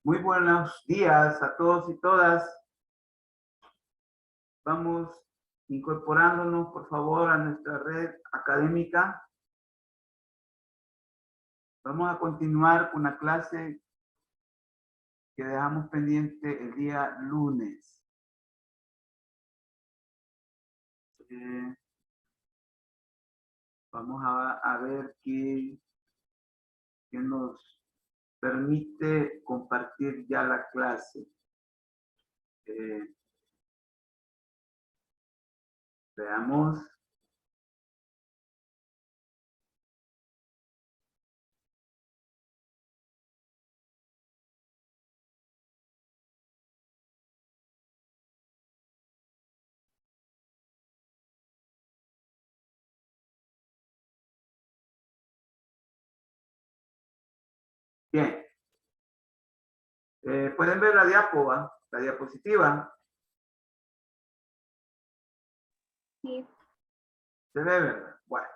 Muy buenos días a todos y todas. Vamos incorporándonos, por favor, a nuestra red académica. Vamos a continuar con la clase que dejamos pendiente el día lunes. Vamos a ver qué nos permite compartir ya la clase. Veamos. Bien. ¿Pueden ver la diapositiva? Sí. ¿Se ve, verdad? Bueno.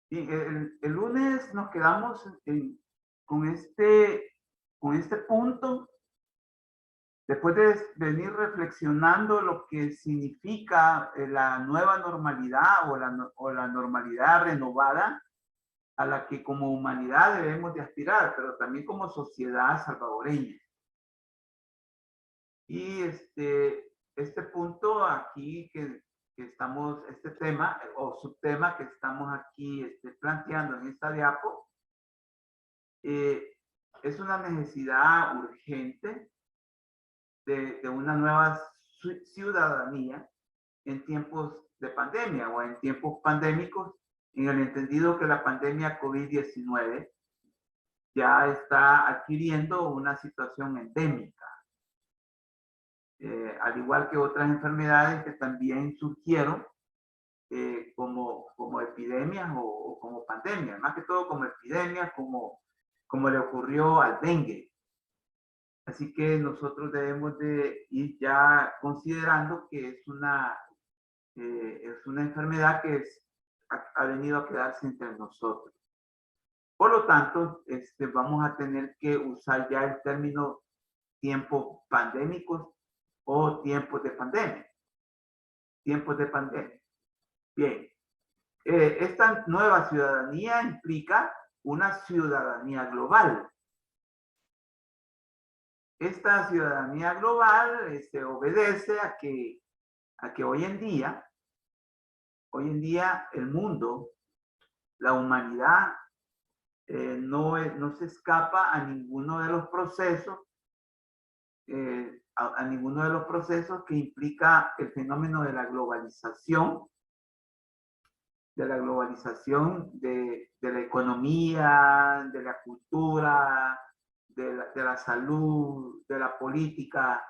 Y el lunes nos quedamos con este punto, después de venir reflexionando lo que significa la nueva normalidad o la normalidad renovada a la que como humanidad debemos de aspirar, pero también como sociedad salvadoreña. Y este punto aquí que estamos, este tema o subtema que estamos aquí planteando en esta diapo, es una necesidad urgente de una nueva ciudadanía en tiempos de pandemia o en tiempos pandémicos, en el entendido que la pandemia COVID-19 ya está adquiriendo una situación endémica. Al igual que otras enfermedades que también surgieron como epidemias o como pandemias, más que todo como epidemias, como le ocurrió al dengue. Así que nosotros debemos de ir ya considerando que es una enfermedad que ha venido a quedarse entre nosotros. Por lo tanto, vamos a tener que usar ya el término tiempos pandémicos o tiempos de pandemia. Tiempos de pandemia. Bien. Esta nueva ciudadanía implica una ciudadanía global. Esta ciudadanía global obedece a que hoy en día el mundo, la humanidad, no se escapa a ninguno de los procesos, a ninguno de los procesos que implica el fenómeno de la globalización, de la economía, de la cultura, de la salud, de la política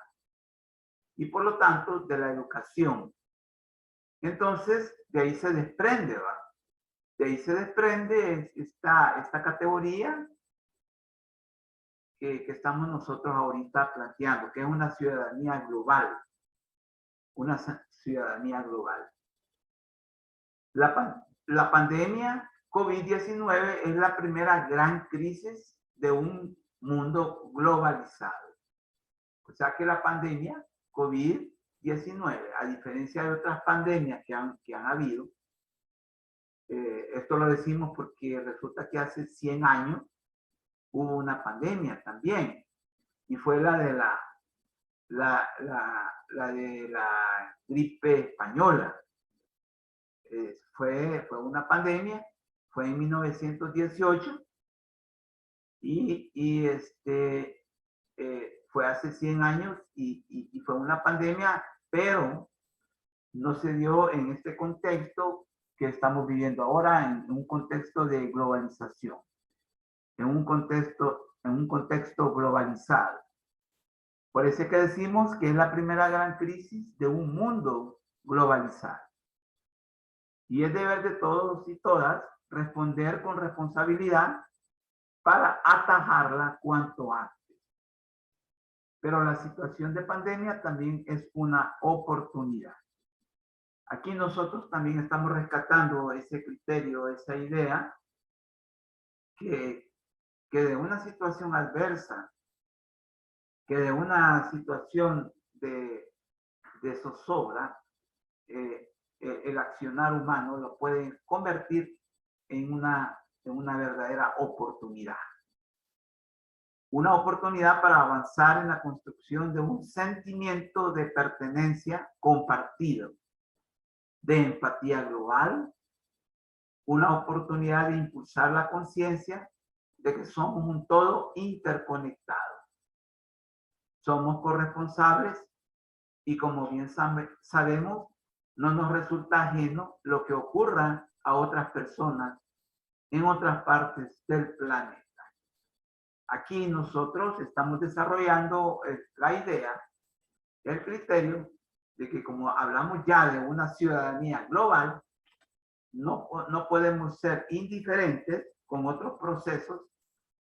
y por lo tanto de la educación. Entonces, de ahí se desprende, ¿va? De ahí se desprende esta categoría que estamos nosotros ahorita planteando, que es una ciudadanía global. Una ciudadanía global. La pandemia COVID-19 es la primera gran crisis de un mundo globalizado. O sea que la pandemia COVID-19, a diferencia de otras pandemias que han habido, esto lo decimos porque resulta que hace 100 años hubo una pandemia también, y fue la de la gripe española. Fue una pandemia, fue en 1918, y fue hace 100 años y fue una pandemia, pero no se dio en este contexto que estamos viviendo ahora, en un contexto de globalización, en un contexto globalizado. Por eso es que decimos que es la primera gran crisis de un mundo globalizado. Y es deber de todos y todas responder con responsabilidad para atajarla cuanto antes. Pero la situación de pandemia también es una oportunidad. Aquí nosotros también estamos rescatando ese criterio, esa idea, que de una situación adversa, que de una situación de zozobra, el accionar humano lo puede convertir en una verdadera oportunidad. Una oportunidad para avanzar en la construcción de un sentimiento de pertenencia compartido, de empatía global, una oportunidad de impulsar la conciencia de que somos un todo interconectado. Somos corresponsables y, como bien sabemos, no nos resulta ajeno lo que ocurra a otras personas en otras partes del planeta. Aquí nosotros estamos desarrollando la idea, el criterio de que, como hablamos ya de una ciudadanía global, no podemos ser indiferentes con otros procesos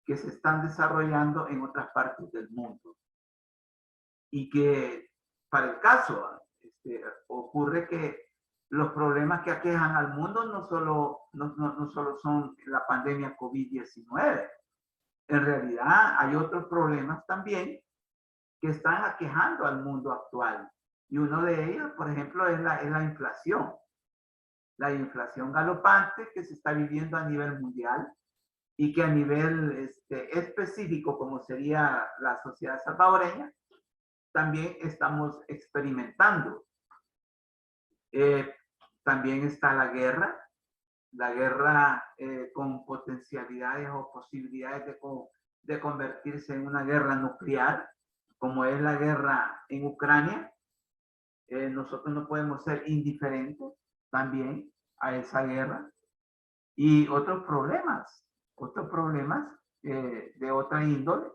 que se están desarrollando en otras partes del mundo. Y que para el caso, ocurre que los problemas que aquejan al mundo no solo son la pandemia COVID-19. En realidad hay otros problemas también que están aquejando al mundo actual. Y uno de ellos, por ejemplo, es la inflación. La inflación galopante que se está viviendo a nivel mundial y que a nivel específico, como sería la sociedad salvadoreña, también estamos experimentando. También está la guerra con potencialidades o posibilidades de convertirse en una guerra nuclear, como es la guerra en Ucrania. Nosotros no podemos ser indiferentes también a esa guerra. Y otros problemas de otra índole.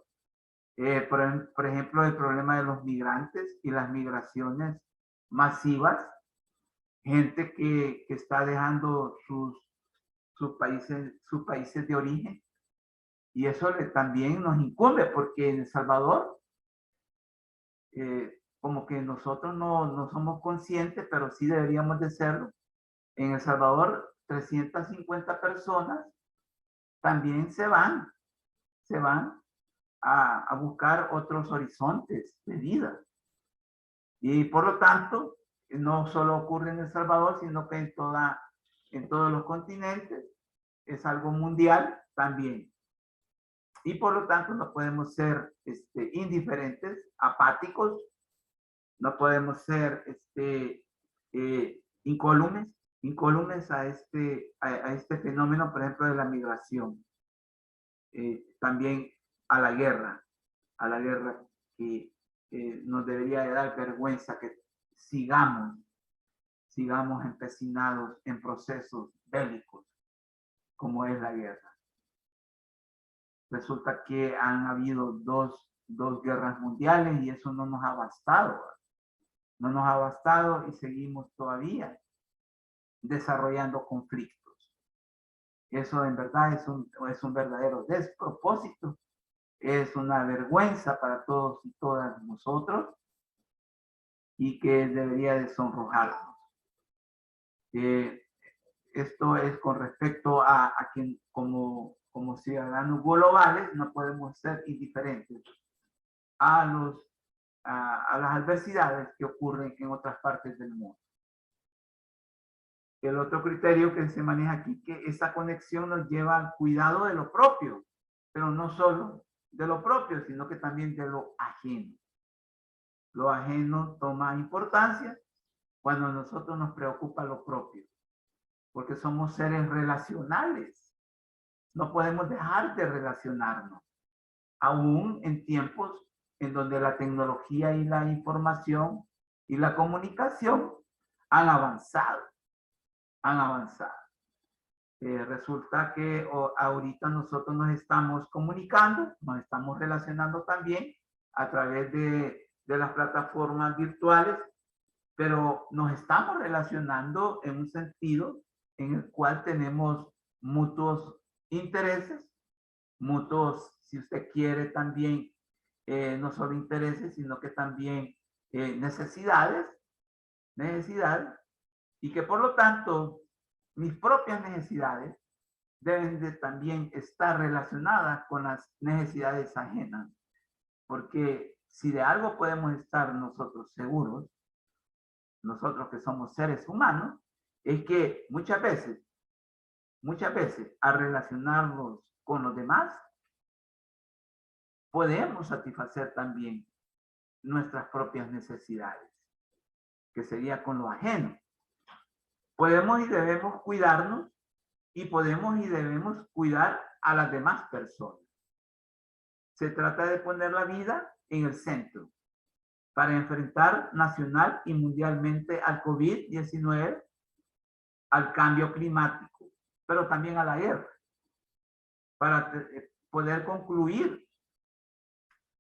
Por ejemplo, el problema de los migrantes y las migraciones masivas, gente que está dejando sus países de origen. Y eso también nos incumbe, porque en El Salvador, como que nosotros no somos conscientes, pero sí deberíamos de serlo. En El Salvador, 350 personas también se van a buscar otros horizontes de vida. Y por lo tanto, no solo ocurre en El Salvador, sino que en todos los continentes, es algo mundial también. Y por lo tanto no podemos ser indiferentes, apáticos, no podemos ser incólumes a este fenómeno, por ejemplo, de la migración. También a la guerra que nos debería de dar vergüenza que sigamos empecinados en procesos bélicos como es la guerra. Resulta que han habido dos guerras mundiales y eso no nos ha bastado. No nos ha bastado y seguimos todavía desarrollando conflictos. Eso en verdad es un verdadero despropósito. Es una vergüenza para todos y todas nosotros y que debería de sonrojarnos. Esto es con respecto a que como ciudadanos globales no podemos ser indiferentes a las adversidades que ocurren en otras partes del mundo. El otro criterio que se maneja aquí, que esa conexión nos lleva al cuidado de lo propio, pero no solo de lo propio, sino que también de lo ajeno. Lo ajeno toma importancia cuando a nosotros nos preocupa lo propio, porque somos seres relacionales. No podemos dejar de relacionarnos, aún en tiempos en donde la tecnología y la información y la comunicación han avanzado, han avanzado. Resulta que ahorita nosotros nos estamos comunicando, nos estamos relacionando también a través de las plataformas virtuales, pero nos estamos relacionando en un sentido en el cual tenemos mutuos intereses, mutuos, si usted quiere, también no solo intereses, sino que también necesidades, y que por lo tanto mis propias necesidades deben de también estar relacionadas con las necesidades ajenas, porque si de algo podemos estar nosotros seguros, nosotros que somos seres humanos, es que muchas veces, al relacionarnos con los demás, podemos satisfacer también nuestras propias necesidades, que sería con lo ajeno. Podemos y debemos cuidarnos y podemos y debemos cuidar a las demás personas. Se trata de poner la vida en el centro para enfrentar nacional y mundialmente al COVID-19, al cambio climático, pero también a la guerra, para poder concluir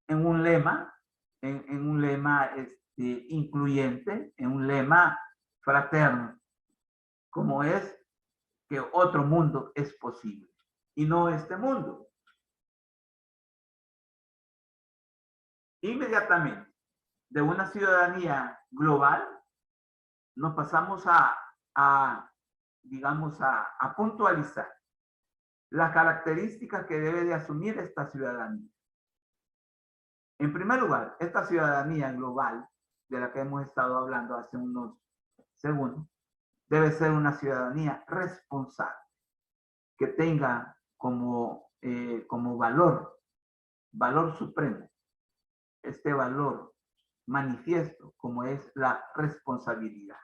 en un lema, en un lema incluyente, en un lema fraterno, como es que otro mundo es posible y no este mundo. Inmediatamente, de una ciudadanía global, nos pasamos digamos, a puntualizar las características que debe de asumir esta ciudadanía. En primer lugar, esta ciudadanía global, de la que hemos estado hablando hace unos segundos, debe ser una ciudadanía responsable, que tenga como valor supremo, este valor manifiesto como es la responsabilidad.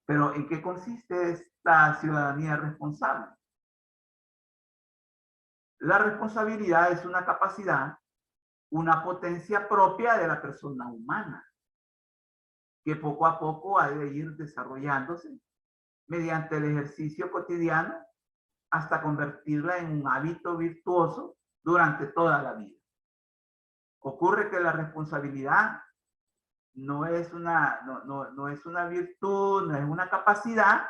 Pero ¿en qué consiste esta ciudadanía responsable? La responsabilidad es una capacidad, una potencia propia de la persona humana, que poco a poco ha de ir desarrollándose mediante el ejercicio cotidiano hasta convertirla en un hábito virtuoso durante toda la vida. Ocurre que la responsabilidad no es una virtud, no es una capacidad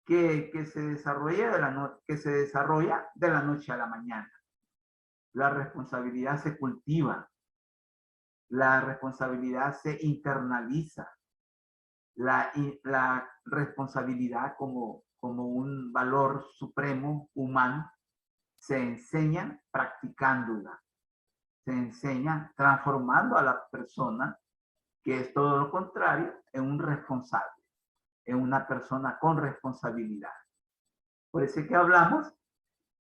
que se desarrolla de la noche a la mañana. La responsabilidad se cultiva, la responsabilidad se internaliza, la responsabilidad como un valor supremo humano se enseña practicándola, se enseña transformando a la persona, que es todo lo contrario, en un responsable, en una persona con responsabilidad. Por eso es que hablamos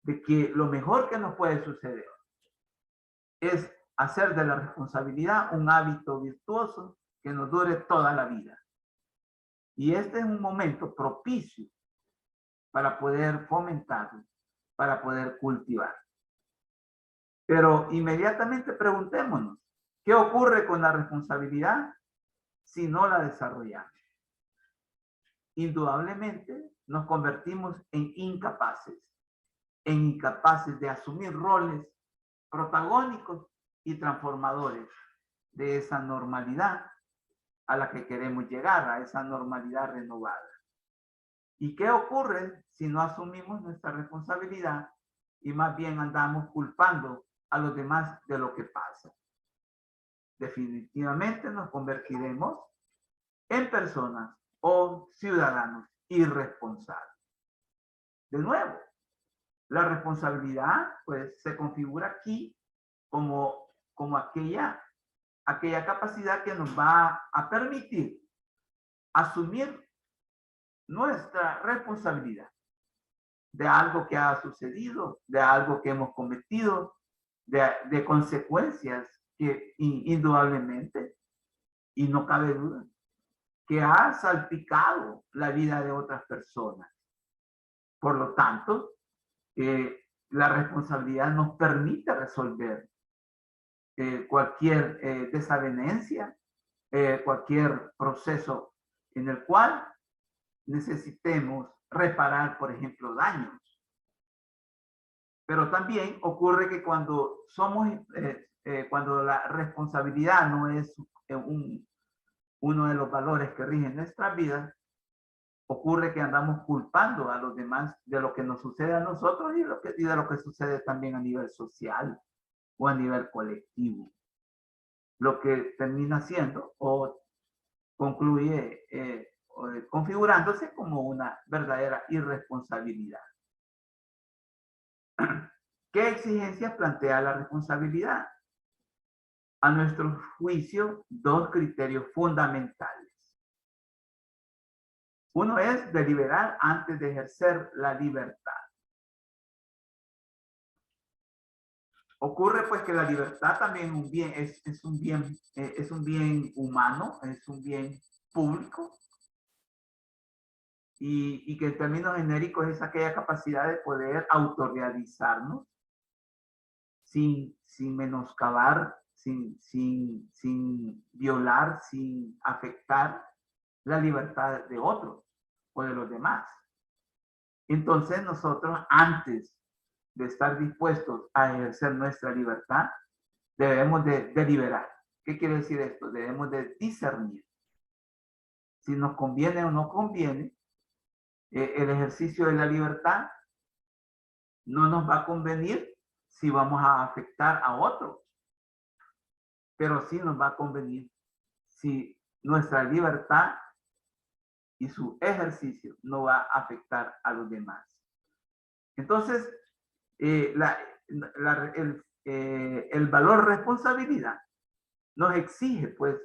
de que lo mejor que nos puede suceder es hacer de la responsabilidad un hábito virtuoso que nos dure toda la vida. Y este es un momento propicio para poder fomentarlo, para poder cultivar. Pero inmediatamente preguntémonos, ¿qué ocurre con la responsabilidad si no la desarrollamos? Indudablemente nos convertimos en incapaces de asumir roles protagónicos y transformadores de esa normalidad a la que queremos llegar, a esa normalidad renovada. ¿Y qué ocurre si no asumimos nuestra responsabilidad y más bien andamos culpando a los demás de lo que pasa? Definitivamente nos convertiremos en personas o ciudadanos irresponsables. De nuevo, la responsabilidad pues se configura aquí como aquella capacidad que nos va a permitir asumir nuestra responsabilidad de algo que ha sucedido, de algo que hemos cometido, de consecuencias que indudablemente, y no cabe duda, que ha salpicado la vida de otras personas. Por lo tanto, la responsabilidad nos permite resolver cualquier desavenencia, cualquier proceso en el cual necesitemos reparar, por ejemplo, daños. Pero también ocurre que cuando cuando la responsabilidad no es uno de los valores que rigen nuestra vida, ocurre que andamos culpando a los demás de lo que nos sucede a nosotros y de lo que sucede también a nivel social o a nivel colectivo. Lo que termina siendo o concluye configurándose como una verdadera irresponsabilidad. ¿Qué exigencias plantea la responsabilidad? A nuestro juicio, dos criterios fundamentales. Uno es deliberar antes de ejercer la libertad. Ocurre pues que la libertad también es un bien humano, es un bien público, y que en términos genéricos es aquella capacidad de poder autorrealizarnos sin menoscabar, sin violar, sin afectar la libertad de otros o de los demás. Entonces nosotros, antes de estar dispuestos a ejercer nuestra libertad, debemos de deliberar. ¿Qué quiere decir esto? Debemos de discernir si nos conviene o no conviene el ejercicio de la libertad. No nos va a convenir si vamos a afectar a otros, pero sí nos va a convenir si nuestra libertad y su ejercicio no va a afectar a los demás. Entonces, el valor responsabilidad nos exige, pues,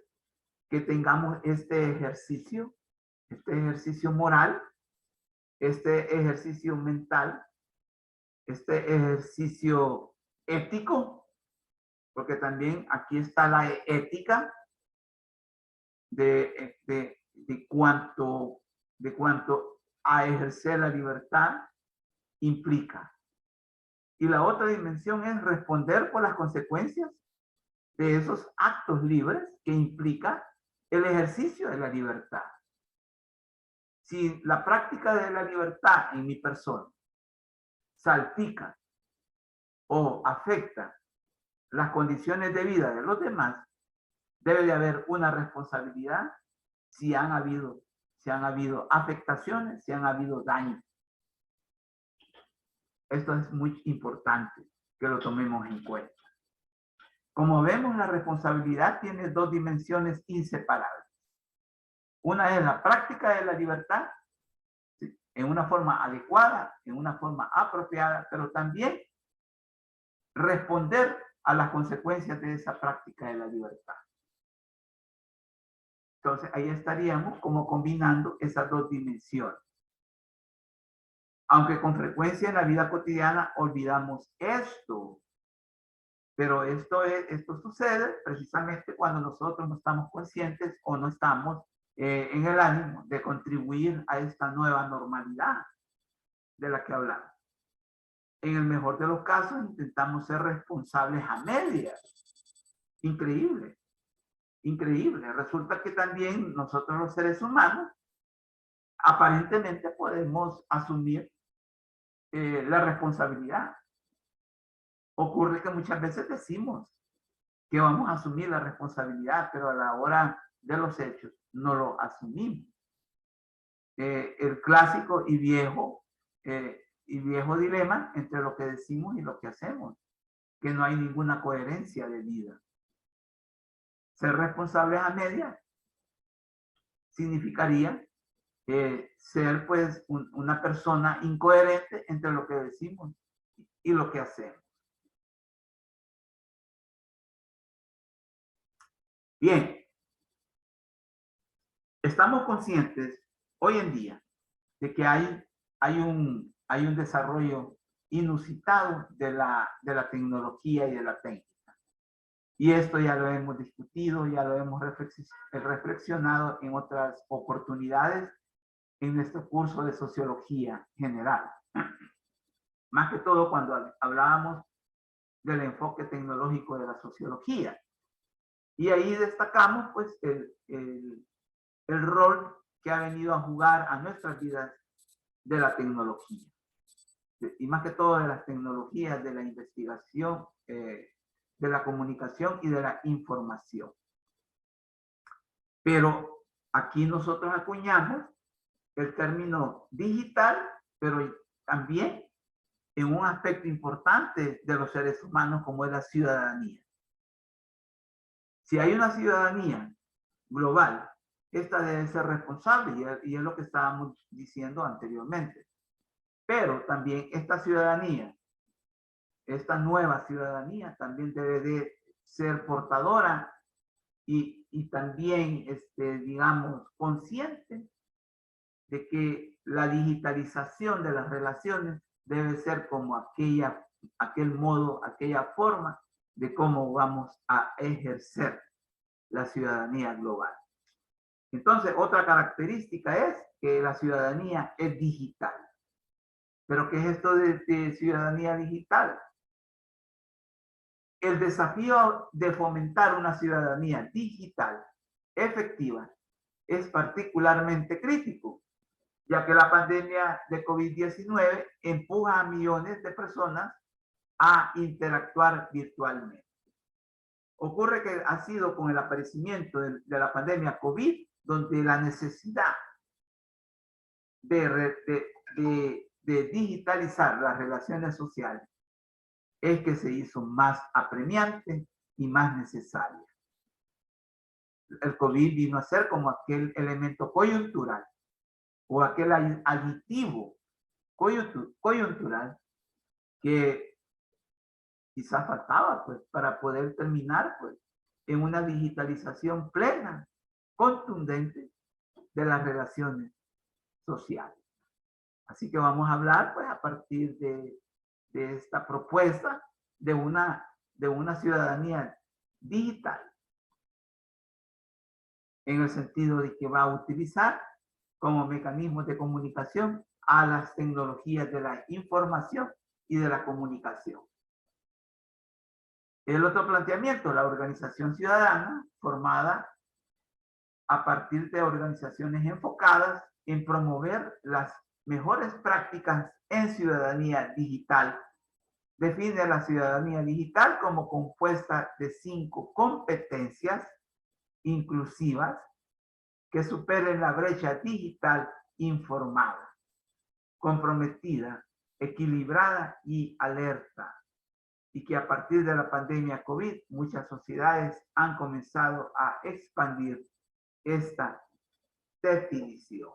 que tengamos este ejercicio moral, este ejercicio mental, este ejercicio ético, porque también aquí está la ética de cuanto a ejercer la libertad implica. Y la otra dimensión es responder por las consecuencias de esos actos libres que implica el ejercicio de la libertad. Si la práctica de la libertad en mi persona salpica o afecta las condiciones de vida de los demás, debe de haber una responsabilidad si han habido afectaciones, si han habido daños. Esto es muy importante que lo tomemos en cuenta. Como vemos, la responsabilidad tiene dos dimensiones inseparables. Una es la práctica de la libertad, ¿sí?, en una forma adecuada, en una forma apropiada, pero también responder a las consecuencias de esa práctica de la libertad. Entonces, ahí estaríamos como combinando esas dos dimensiones. Aunque con frecuencia en la vida cotidiana olvidamos esto, pero esto sucede precisamente cuando nosotros no estamos conscientes o no estamos en el ánimo de contribuir a esta nueva normalidad de la que hablamos. En el mejor de los casos, intentamos ser responsables a medias. Increíble, increíble. Resulta que también nosotros los seres humanos aparentemente podemos asumir la responsabilidad. Ocurre que muchas veces decimos que vamos a asumir la responsabilidad, pero a la hora de los hechos no lo asumimos. El clásico y viejo dilema entre lo que decimos y lo que hacemos, que no hay ninguna coherencia de vida. Ser responsables a medias significaría ser pues una persona incoherente entre lo que decimos y lo que hacemos. Bien, estamos conscientes hoy en día de que hay un desarrollo inusitado de la tecnología y de la técnica. Y esto ya lo hemos discutido, ya lo hemos reflexionado en otras oportunidades en nuestro curso de sociología general. Más que todo cuando hablábamos del enfoque tecnológico de la sociología. Y ahí destacamos pues el rol que ha venido a jugar a nuestras vidas de la tecnología. Y más que todo de las tecnologías, de la investigación, de la comunicación y de la información. Pero aquí nosotros acuñamos el término digital, pero también en un aspecto importante de los seres humanos como es la ciudadanía. Si hay una ciudadanía global, esta debe ser responsable y es lo que estábamos diciendo anteriormente. Pero también esta ciudadanía, esta nueva ciudadanía también debe de ser portadora y también, digamos, consciente de que la digitalización de las relaciones debe ser como aquel modo, aquella forma de cómo vamos a ejercer la ciudadanía global. Entonces, otra característica es que la ciudadanía es digital. ¿Pero qué es esto de ciudadanía digital? El desafío de fomentar una ciudadanía digital efectiva es particularmente crítico, ya que la pandemia de COVID-19 empuja a millones de personas a interactuar virtualmente. Ocurre que ha sido con el aparecimiento de la pandemia COVID, donde la necesidad de digitalizar las relaciones sociales es que se hizo más apremiante y más necesaria. El COVID vino a ser como aquel elemento coyuntural o aquel aditivo coyuntural que quizás faltaba pues, para poder terminar pues, en una digitalización plena, contundente de las relaciones sociales. Así que vamos a hablar pues, a partir de esta propuesta de una ciudadanía digital, en el sentido de que va a utilizar como mecanismos de comunicación a las tecnologías de la información y de la comunicación. El otro planteamiento, la organización ciudadana, formada a partir de organizaciones enfocadas en promover las mejores prácticas en ciudadanía digital. Define la ciudadanía digital como compuesta de 5 competencias inclusivas que superen la brecha digital informada, comprometida, equilibrada y alerta. Y que a partir de la pandemia COVID, muchas sociedades han comenzado a expandir esta definición.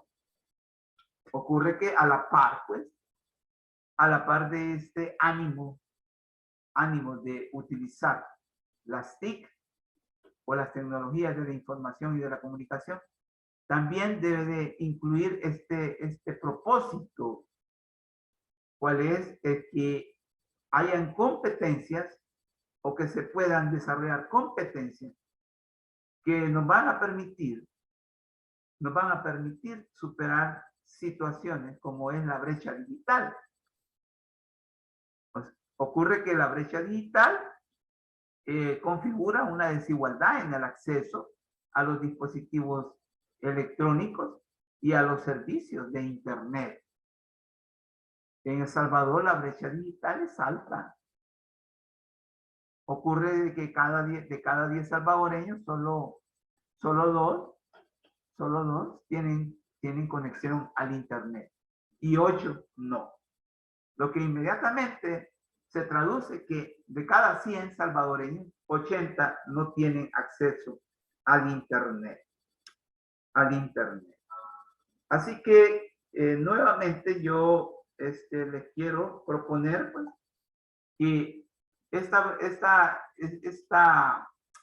Ocurre que a la par, pues, a la par de este ánimo de utilizar las TIC o las tecnologías de la información y de la comunicación, también debe de incluir este propósito, cuál es el que hayan competencias o que se puedan desarrollar competencias que nos van a permitir superar situaciones como es la brecha digital. Pues, ocurre que la brecha digital configura una desigualdad en el acceso a los dispositivos electrónicos y a los servicios de Internet. En El Salvador la brecha digital es alta. Ocurre que de cada 10 salvadoreños, solo dos tienen conexión al Internet y 8 no. Lo que inmediatamente se traduce que de cada 100 salvadoreños, 80 no tienen acceso al Internet. Así que nuevamente yo les quiero proponer pues, que esta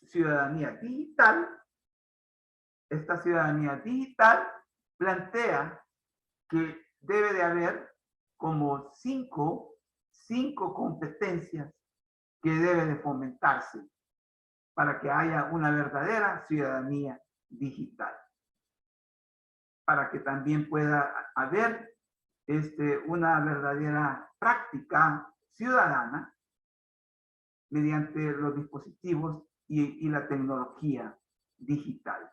ciudadanía digital plantea que debe de haber como cinco competencias que deben de fomentarse para que haya una verdadera ciudadanía digital. Para que también pueda haber una verdadera práctica ciudadana mediante los dispositivos y la tecnología digital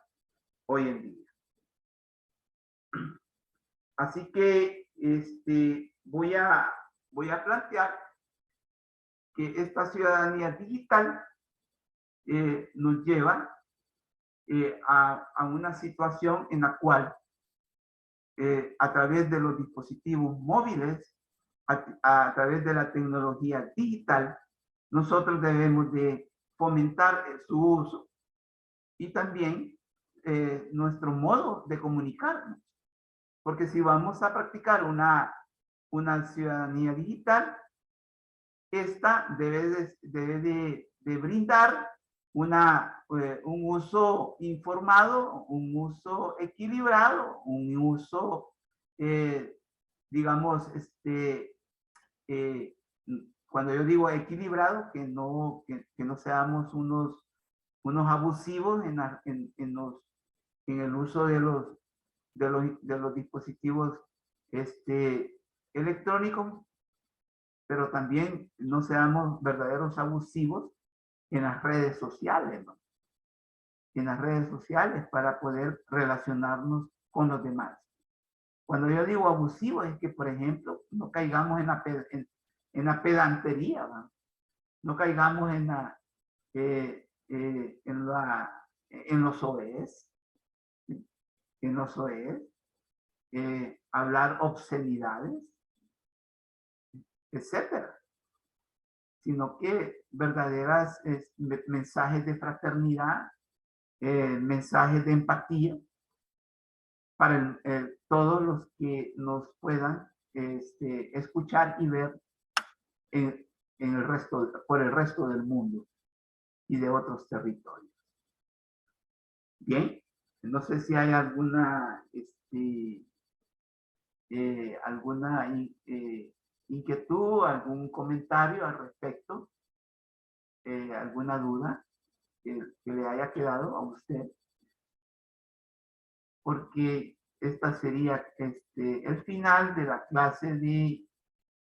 hoy en día. Así que voy a plantear que esta ciudadanía digital nos lleva a una situación en la cual a través de los dispositivos móviles, a través de la tecnología digital, nosotros debemos de fomentar su uso y también nuestro modo de comunicarnos. Porque si vamos a practicar una ciudadanía digital, esta debe de brindar un uso informado, un uso equilibrado, un uso, digamos, cuando yo digo equilibrado, que no seamos unos abusivos en el uso de los dispositivos electrónicos, pero también no seamos verdaderos abusivos en las redes sociales, ¿no? En las redes sociales para poder relacionarnos con los demás. Cuando yo digo abusivo es que, por ejemplo, no caigamos en la pedantería, ¿no? No caigamos en los OEs, en los OEs, hablar obscenidades, etcétera, sino que verdaderas mensajes de fraternidad, mensajes de empatía para todos los que nos puedan escuchar y ver por el resto del mundo y de otros territorios. Bien, no sé si hay alguna inquietud, algún comentario al respecto, alguna duda que le haya quedado a usted, porque esta sería el final de la clase del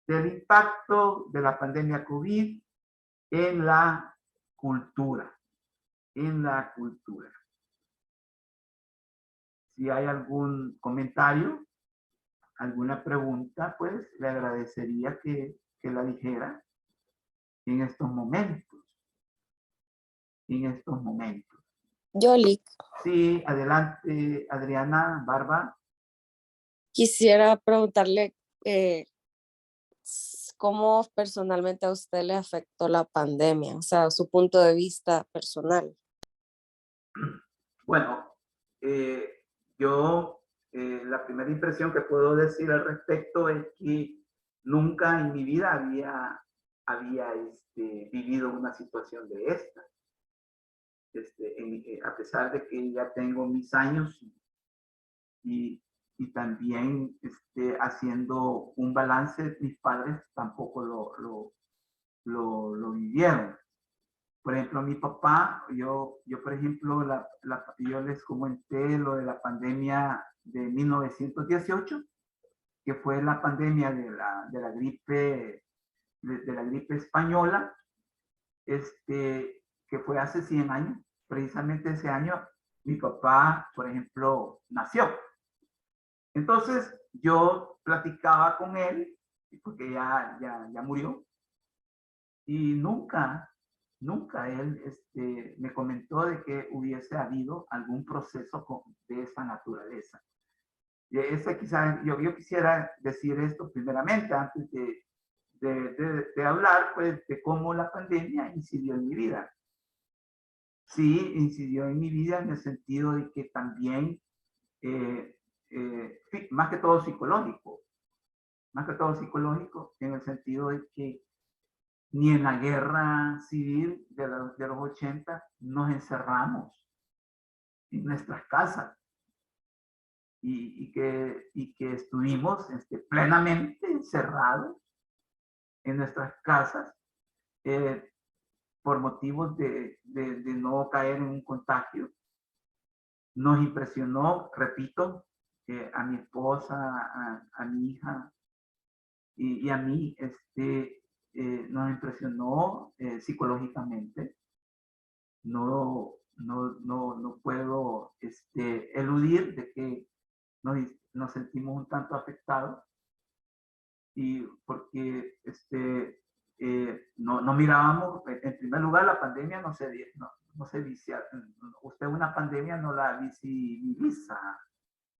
impacto de la pandemia COVID en la cultura, Si hay algún comentario, alguna pregunta, pues le agradecería que la dijera en estos momentos. Yoli, Sí, adelante, Adriana, Barba. quisiera preguntarle cómo personalmente a usted le afectó la pandemia, o sea, su punto de vista personal. Bueno, yo la primera impresión que puedo decir al respecto es que nunca en mi vida había vivido una situación de esta. A pesar de que ya tengo mis años y también haciendo un balance, mis padres tampoco lo vivieron. Por ejemplo, mi papá, yo por ejemplo, yo les comenté lo de la pandemia de 1918, que fue la pandemia de la gripe, de la gripe española, que fue hace 100 años. Precisamente ese año mi papá, por ejemplo, nació. Entonces yo platicaba con él, porque ya murió, y nunca él me comentó de que hubiese habido algún proceso de esa naturaleza. Yo quisiera decir esto primeramente, antes de hablar pues, de cómo la pandemia incidió en mi vida. Sí, incidió en mi vida en el sentido de que también, más que todo psicológico, en el sentido de que ni en la guerra civil de los 80 nos encerramos en nuestras casas y que estuvimos plenamente encerrados en nuestras casas por motivos de no caer en un contagio. Nos impresionó, repito, a mi esposa, a mi hija y a mí, nos impresionó psicológicamente. No puedo eludir de que nos sentimos un tanto afectados, y porque no mirábamos, en primer lugar, la pandemia no se dice, usted una pandemia no la visibiliza,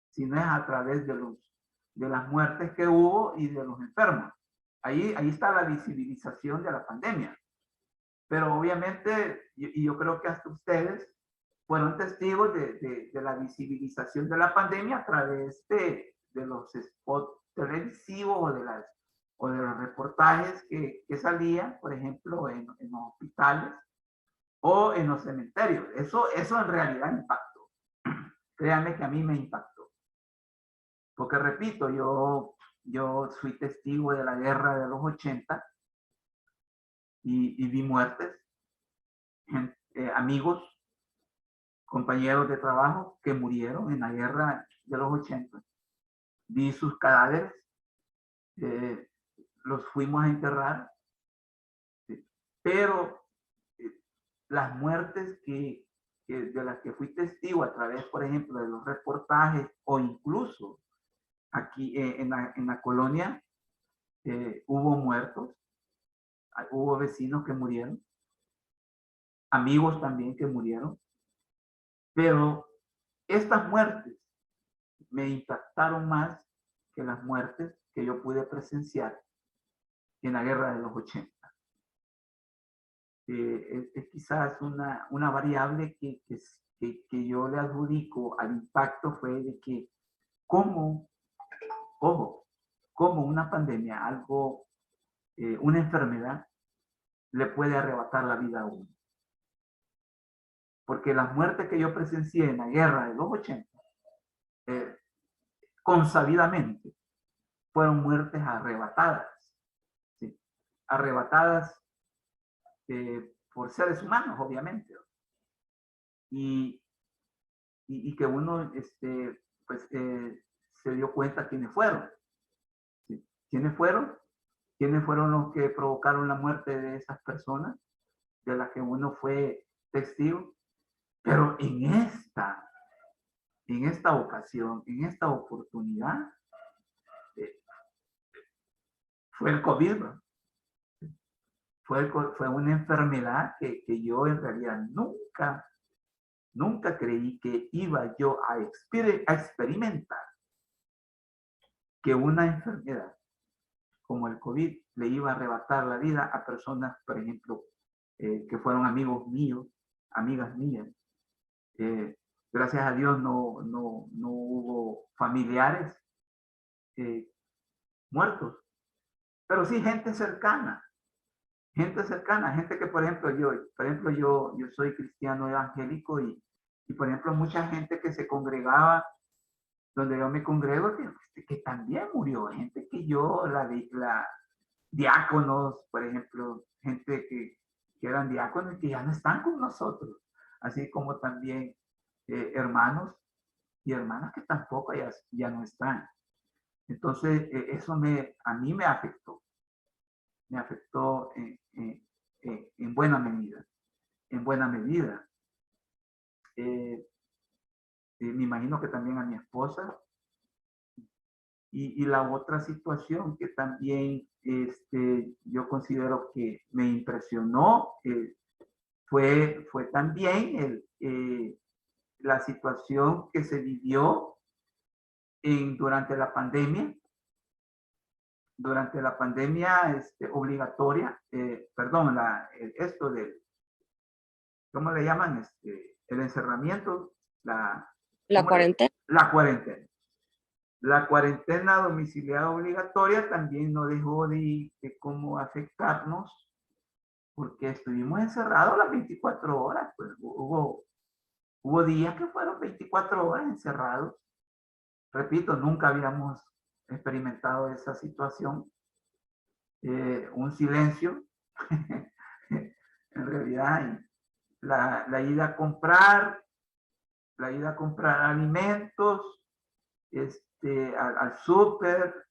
sino es a través de las muertes que hubo y de los enfermos. Ahí está la visibilización de la pandemia. Pero obviamente, y yo creo que hasta ustedes fueron testigos de la visibilización de la pandemia a través de los spots televisivos o de los reportajes que salían, por ejemplo, en los hospitales o en los cementerios. Eso en realidad impactó. Créanme que a mí me impactó. Porque repito, yo fui testigo de la guerra de los 80 y vi muertes, amigos, compañeros de trabajo que murieron en la guerra de los 80. Vi sus cadáveres, los fuimos a enterrar, pero las muertes de las que fui testigo a través, por ejemplo, de los reportajes o incluso aquí en la colonia, hubo muertos, hubo vecinos que murieron, amigos también que murieron, pero estas muertes me impactaron más que las muertes que yo pude presenciar en la guerra de los 80. Es quizás una variable que yo le adjudico al impacto, fue de que cómo una pandemia, una enfermedad, le puede arrebatar la vida a uno. Porque las muertes que yo presencié en la guerra de los 80, consabidamente, fueron muertes arrebatadas, ¿sí? Arrebatadas por seres humanos, obviamente. Y que uno pues, se dio cuenta quiénes fueron. ¿Sí? ¿Quiénes fueron? ¿Quiénes fueron los que provocaron la muerte de esas personas de las que uno fue testigo? Pero en esta ocasión, en esta oportunidad, fue el COVID, ¿no? Fue una enfermedad que yo en realidad nunca creí que iba yo a experimentar, que una enfermedad como el COVID le iba a arrebatar la vida a personas, por ejemplo, que fueron amigos míos, amigas mías. Gracias a Dios no hubo familiares muertos, pero sí gente cercana, gente que, por ejemplo, yo soy cristiano evangélico, y por ejemplo, mucha gente que se congregaba donde yo me congrego, que también murió, gente que yo, diáconos, por ejemplo, gente que eran diáconos y que ya no están con nosotros, así como también hermanos y hermanas que tampoco ya no están. Entonces, eso a mí me afectó en buena medida, me imagino que también a mi esposa. Y la otra situación que también yo considero que me impresionó fue también la situación que se vivió durante la pandemia. Durante la pandemia obligatoria, perdón, esto de, ¿cómo le llaman? El encerramiento, la cuarentena. La cuarentena. La cuarentena domiciliaria obligatoria también no dejó de cómo afectarnos, porque estuvimos encerrados las 24 horas. Pues hubo días que fueron 24 horas encerrados. Repito, nunca habíamos experimentado esa situación. Un silencio, en realidad, la ida a comprar alimentos, al súper,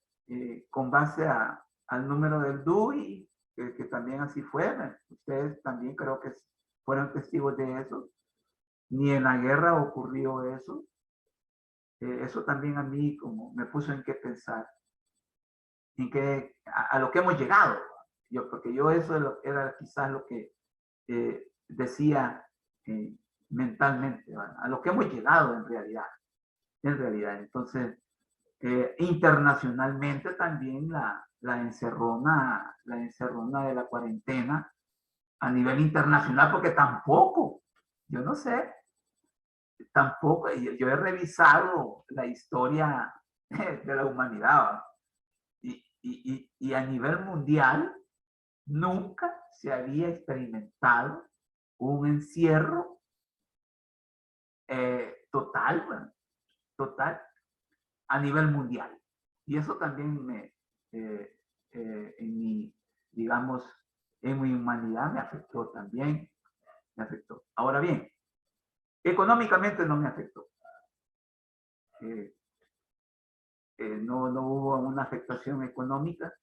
con base al número del DUI, que también así fue. Ustedes también creo que fueron testigos de eso. Ni en la guerra ocurrió eso. Eso también a mí como me puso en qué pensar, en que a lo que hemos llegado. Porque yo eso era quizás lo que decía mentalmente, ¿verdad? A lo que hemos llegado en realidad. Entonces, internacionalmente también la encerrona de la cuarentena a nivel internacional, porque tampoco, yo no sé, tampoco, yo he revisado la historia de la humanidad, y a nivel mundial nunca se había experimentado un encierro total, bueno, total, a nivel mundial. Y eso también en mi, digamos, en mi humanidad me afectó también, me afectó. Ahora bien, económicamente no me afectó. No hubo una afectación económica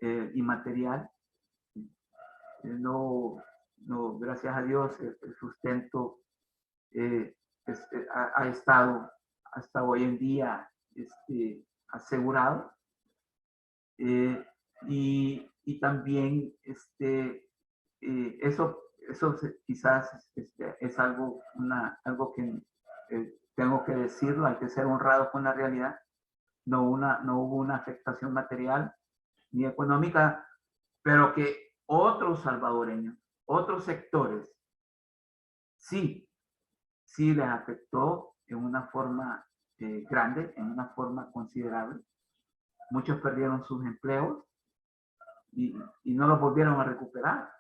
y material. No, gracias a Dios, el sustento ha estado hasta hoy en día asegurado. Y también eso quizás es algo que tengo que decirlo, hay que ser honrado con la realidad. No hubo una afectación material ni económica, pero que otros salvadoreños, otros sectores, sí les afectó en una forma grande, en una forma considerable. Muchos perdieron sus empleos y no los volvieron a recuperar.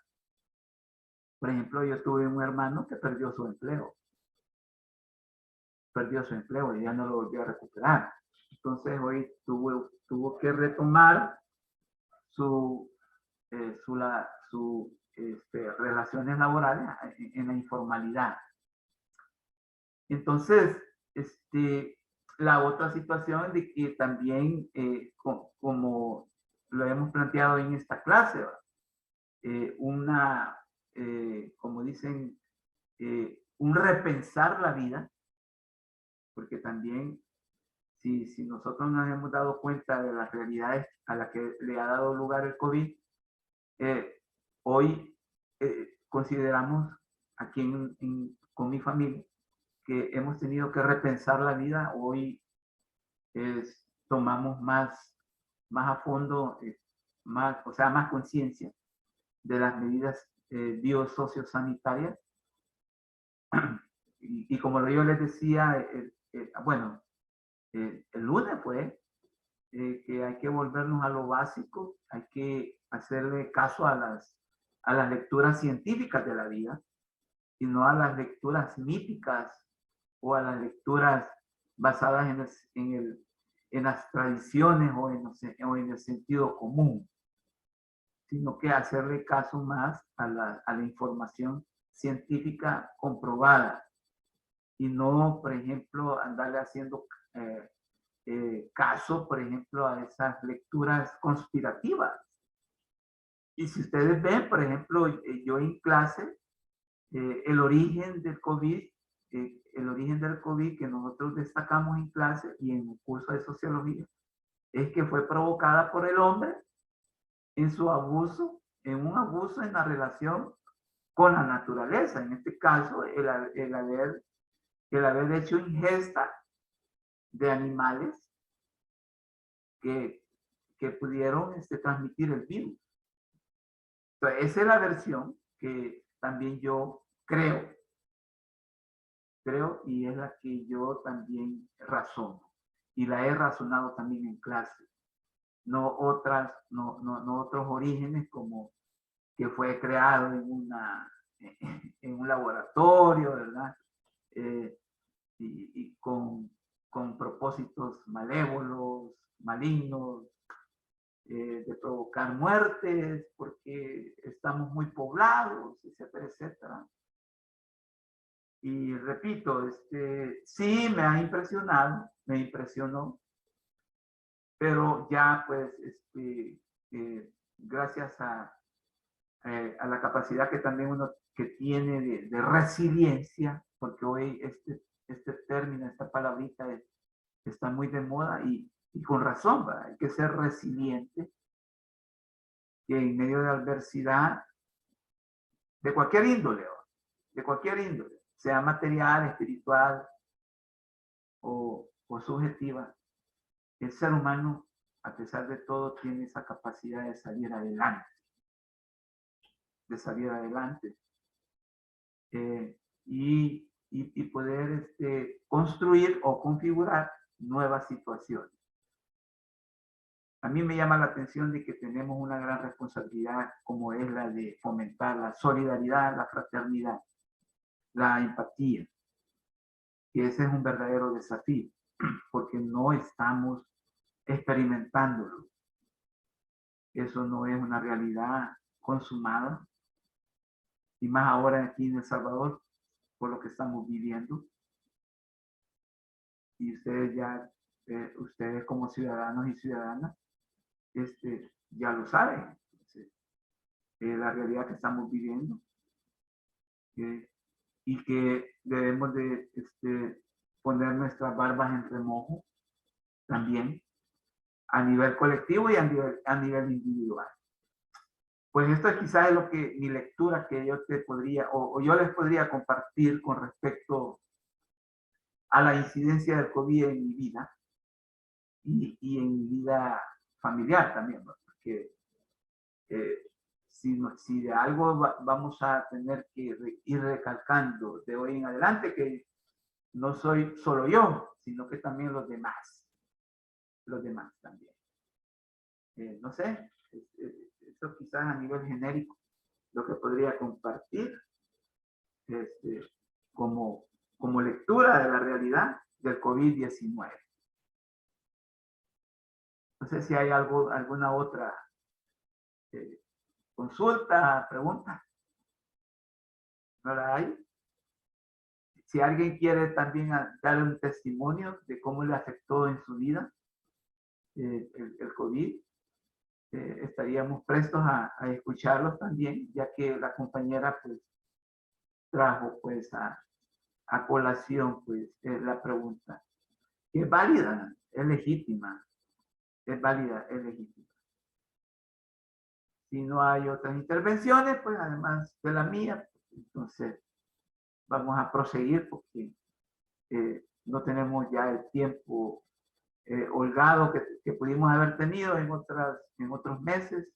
Por ejemplo, yo tuve un hermano que perdió su empleo y ya no lo volvió a recuperar. Entonces hoy tuvo que retomar sus relaciones laborales en la informalidad. Entonces, la otra situación de que también, como lo hemos planteado en esta clase, como dicen, un repensar la vida, porque también si nosotros nos hemos dado cuenta de las realidades a las que le ha dado lugar el COVID, hoy consideramos aquí con mi familia que hemos tenido que repensar la vida. Hoy tomamos más a fondo, más conciencia de las medidas biosociosanitarias. Y como yo les decía, bueno, el lunes fue que hay que volvernos a lo básico, hay que hacerle caso a las lecturas científicas de la vida y no a las lecturas míticas o a las lecturas basadas en las tradiciones o en el sentido común, sino que hacerle caso más a la información científica comprobada y no, por ejemplo, andarle haciendo caso, por ejemplo, a esas lecturas conspirativas. Y si ustedes ven, por ejemplo, yo en clase, el origen del COVID que nosotros destacamos en clase y en el curso de sociología, es que fue provocada por el hombre en un abuso en la relación con la naturaleza. En este caso, el haber hecho ingesta de animales que pudieron transmitir el virus. Entonces, esa es la versión que también yo creo, y es la que yo también razono. Y la he razonado también en clase. No otros orígenes como que fue creado en un laboratorio, ¿verdad? Y con propósitos malévolos, malignos, de provocar muertes porque estamos muy poblados, etcétera, etcétera. Y repito, sí me impresionó, pero ya pues gracias a la capacidad que también uno que tiene de resiliencia, porque hoy este término, esta palabrita está muy de moda y con razón, ¿verdad? Hay que ser resiliente, que en medio de adversidad, de cualquier índole, sea material, espiritual o subjetiva, el ser humano, a pesar de todo, tiene esa capacidad de salir adelante, y poder construir o configurar nuevas situaciones. A mí me llama la atención de que tenemos una gran responsabilidad como es la de fomentar la solidaridad, la fraternidad, la empatía. Y ese es un verdadero desafío, porque no estamos experimentándolo. Eso no es una realidad consumada. Y más ahora aquí en El Salvador, por lo que estamos viviendo. Y ustedes como ciudadanos y ciudadanas, ya lo saben. La realidad que estamos viviendo. Y que debemos de poner nuestras barbas en remojo también a nivel colectivo y a nivel individual. Pues esto quizás es mi lectura que yo te podría, o yo les podría compartir con respecto a la incidencia del COVID en mi vida y en mi vida familiar también, ¿no? Porque si de algo vamos a tener que ir recalcando de hoy en adelante, que no soy solo yo, sino que también los demás también. No sé, esto quizás a nivel genérico, lo que podría compartir como lectura de la realidad del COVID-19. No sé si hay alguna otra consulta, pregunta. ¿No la hay? Si alguien quiere también dar un testimonio de cómo le afectó en su vida el COVID, estaríamos prestos a escucharlos también, ya que la compañera pues trajo pues a colación pues la pregunta, que es válida, es legítima, es válida, es legítima. Si no hay otras intervenciones, pues además de la mía, entonces vamos a proseguir porque no tenemos ya el tiempo holgado que pudimos haber tenido en otros meses,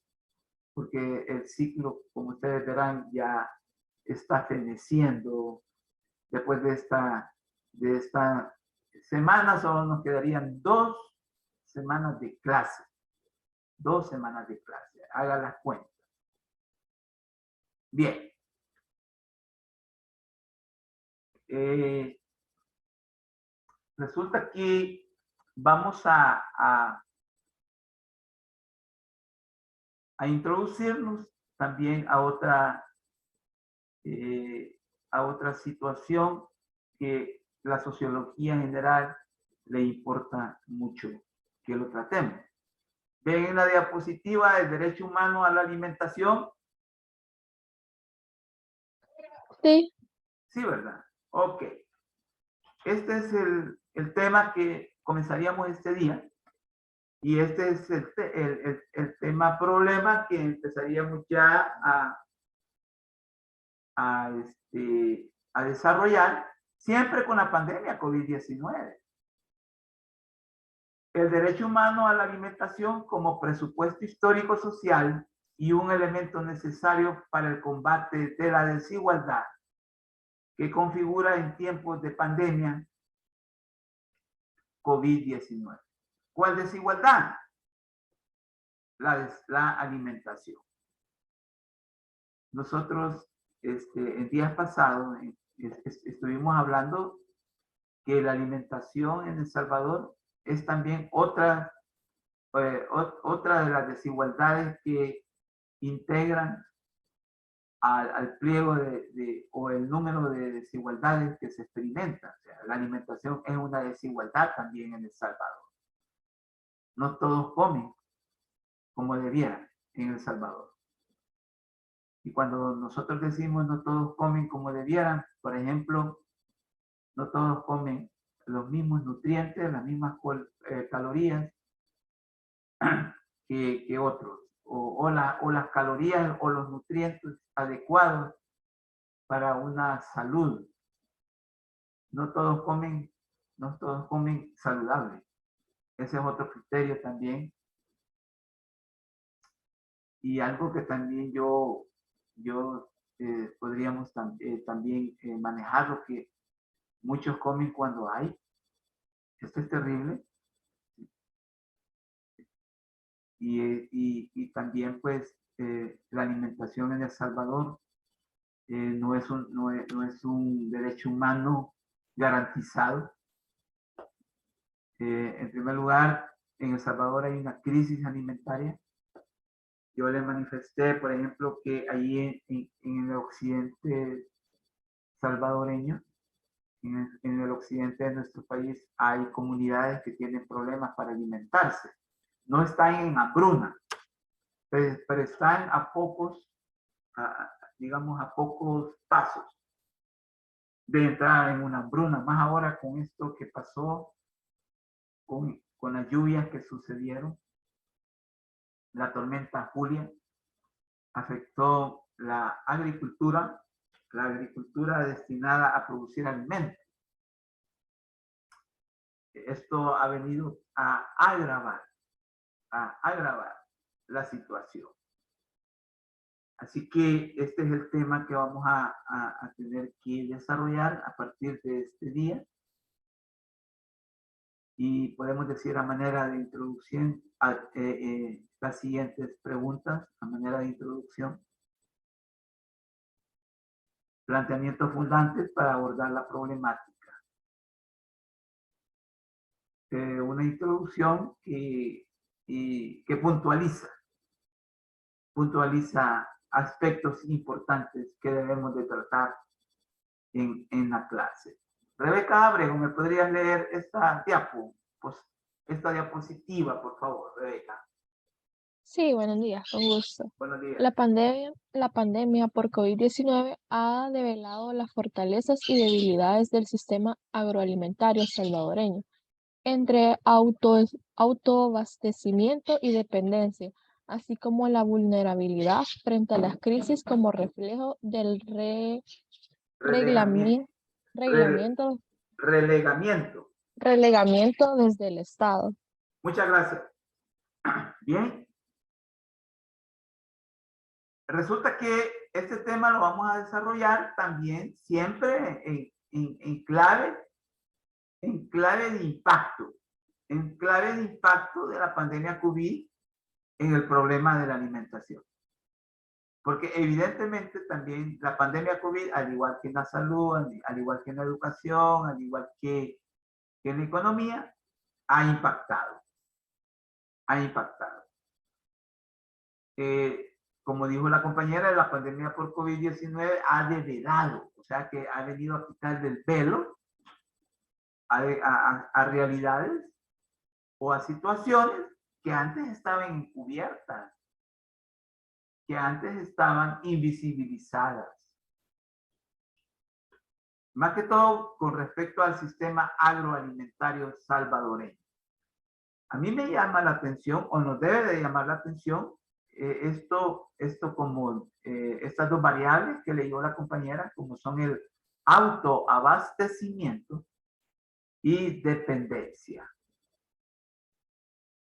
porque el ciclo, como ustedes verán, ya está feneciendo. Después de esta semana solo nos quedarían 2 semanas de clase. 2 semanas de clase. Haga las cuentas. Bien. Resulta que vamos a introducirnos también a otra situación que la sociología en general le importa mucho que lo tratemos. Ven en la diapositiva el derecho humano a la alimentación. Sí. Sí, ¿verdad? Ok. Este es el tema que comenzaríamos este día. Y este es el tema problema que empezaríamos ya a desarrollar, siempre con la pandemia COVID-19. El derecho humano a la alimentación como presupuesto histórico social y un elemento necesario para el combate de la desigualdad que configura en tiempos de pandemia COVID-19. ¿Cuál desigualdad? La alimentación. Nosotros en días pasados estuvimos hablando que la alimentación en El Salvador es también otra de las desigualdades que integran al pliego o el número de desigualdades que se experimentan. O sea, la alimentación es una desigualdad también en El Salvador. No todos comen como debieran. en El Salvador. Y cuando nosotros decimos no todos comen como debieran, por ejemplo, no todos comen los mismos nutrientes, las mismas calorías que otros, o las calorías o los nutrientes adecuados para una salud. No todos comen saludable. Ese es otro criterio también. Y algo que también podríamos también manejar, lo que muchos comen cuando hay. Esto es terrible. Y también pues la alimentación en El Salvador no es un derecho humano garantizado. En primer lugar, en El Salvador hay una crisis alimentaria. Yo le manifesté, por ejemplo, que ahí en el occidente salvadoreño, en el occidente de nuestro país, hay comunidades que tienen problemas para alimentarse. No están en hambruna, pero están a pocos pasos de entrar en una hambruna, más ahora con esto que pasó, con las lluvias que sucedieron. La tormenta Julia afectó la agricultura destinada a producir alimentos. Esto ha venido a agravar la situación. Así que este es el tema que vamos a tener que desarrollar a partir de este día. Y podemos decir a manera de introducción las siguientes preguntas, a manera de introducción. Planteamientos fundantes para abordar la problemática. Una introducción que puntualiza aspectos importantes que debemos de tratar en la clase. Rebeca Abrego, ¿me podrías leer esta diapositiva, por favor, Rebeca? Sí, buenos días, con gusto. Buenos días. La pandemia por COVID-19 ha develado las fortalezas y debilidades del sistema agroalimentario salvadoreño, entre autoabastecimiento y dependencia, así como la vulnerabilidad frente a las crisis como reflejo del Relegamiento. relegamiento desde el Estado. Muchas gracias. Bien. Resulta que este tema lo vamos a desarrollar también siempre en clave de impacto. En clave de impacto de la pandemia COVID en el problema de la alimentación. Porque evidentemente también la pandemia COVID, al igual que en la salud, al igual que en la educación, al igual que en la economía, ha impactado. Como dijo la compañera, la pandemia por COVID-19 ha develado, o sea que ha venido a quitar del velo a realidades o a situaciones que antes estaban encubiertas, que antes estaban invisibilizadas. Más que todo con respecto al sistema agroalimentario salvadoreño. A mí me llama la atención, o nos debe de llamar la atención, como estas dos variables que leyó la compañera, como son el autoabastecimiento y dependencia.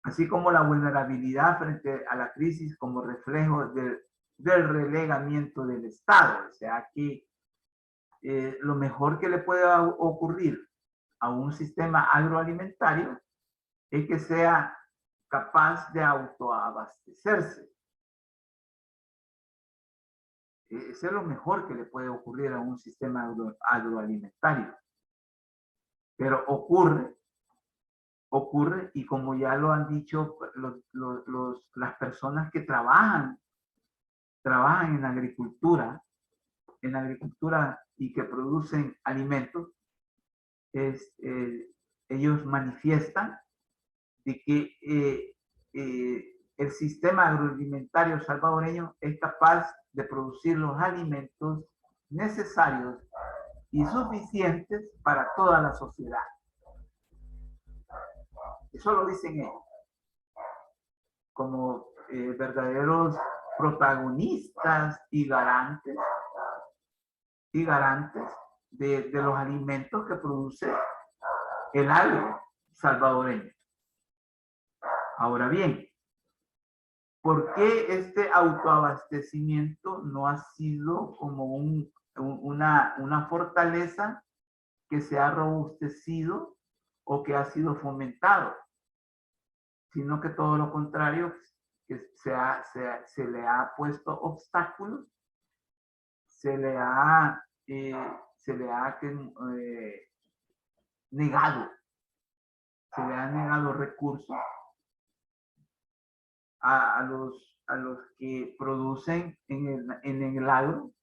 Así como la vulnerabilidad frente a la crisis como reflejo del relegamiento del Estado. O sea que lo mejor que le puede ocurrir a un sistema agroalimentario es que sea capaz de autoabastecerse. Eso es lo mejor que le puede ocurrir a un sistema agroalimentario. Pero ocurre, y como ya lo han dicho las personas que trabajan en la agricultura y que producen alimentos, ellos manifiestan de que el sistema agroalimentario salvadoreño es capaz de producir los alimentos necesarios y suficientes para toda la sociedad. Eso lo dicen ellos, como verdaderos protagonistas y garantes de los alimentos que produce el agro salvadoreño. Ahora bien, ¿por qué este autoabastecimiento no ha sido como una fortaleza que se ha robustecido o que ha sido fomentado? Sino que todo lo contrario, que se le ha puesto obstáculos, se le ha negado recursos a los que producen en el agro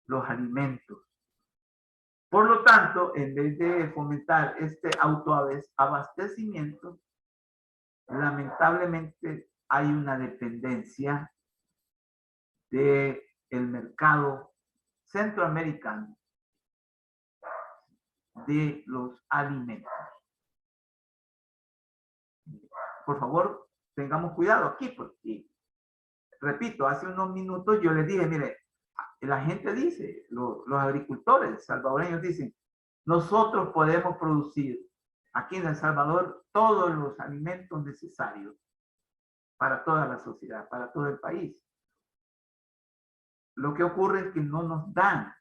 los alimentos. Por lo tanto, en vez de fomentar este autoabastecimiento, lamentablemente hay una dependencia del mercado centroamericano de los alimentos. Por favor, tengamos cuidado aquí, porque, repito, hace unos minutos yo les dije, mire, la gente dice, los agricultores salvadoreños dicen, nosotros podemos producir aquí en El Salvador todos los alimentos necesarios para toda la sociedad, para todo el país. Lo que ocurre es que no nos dan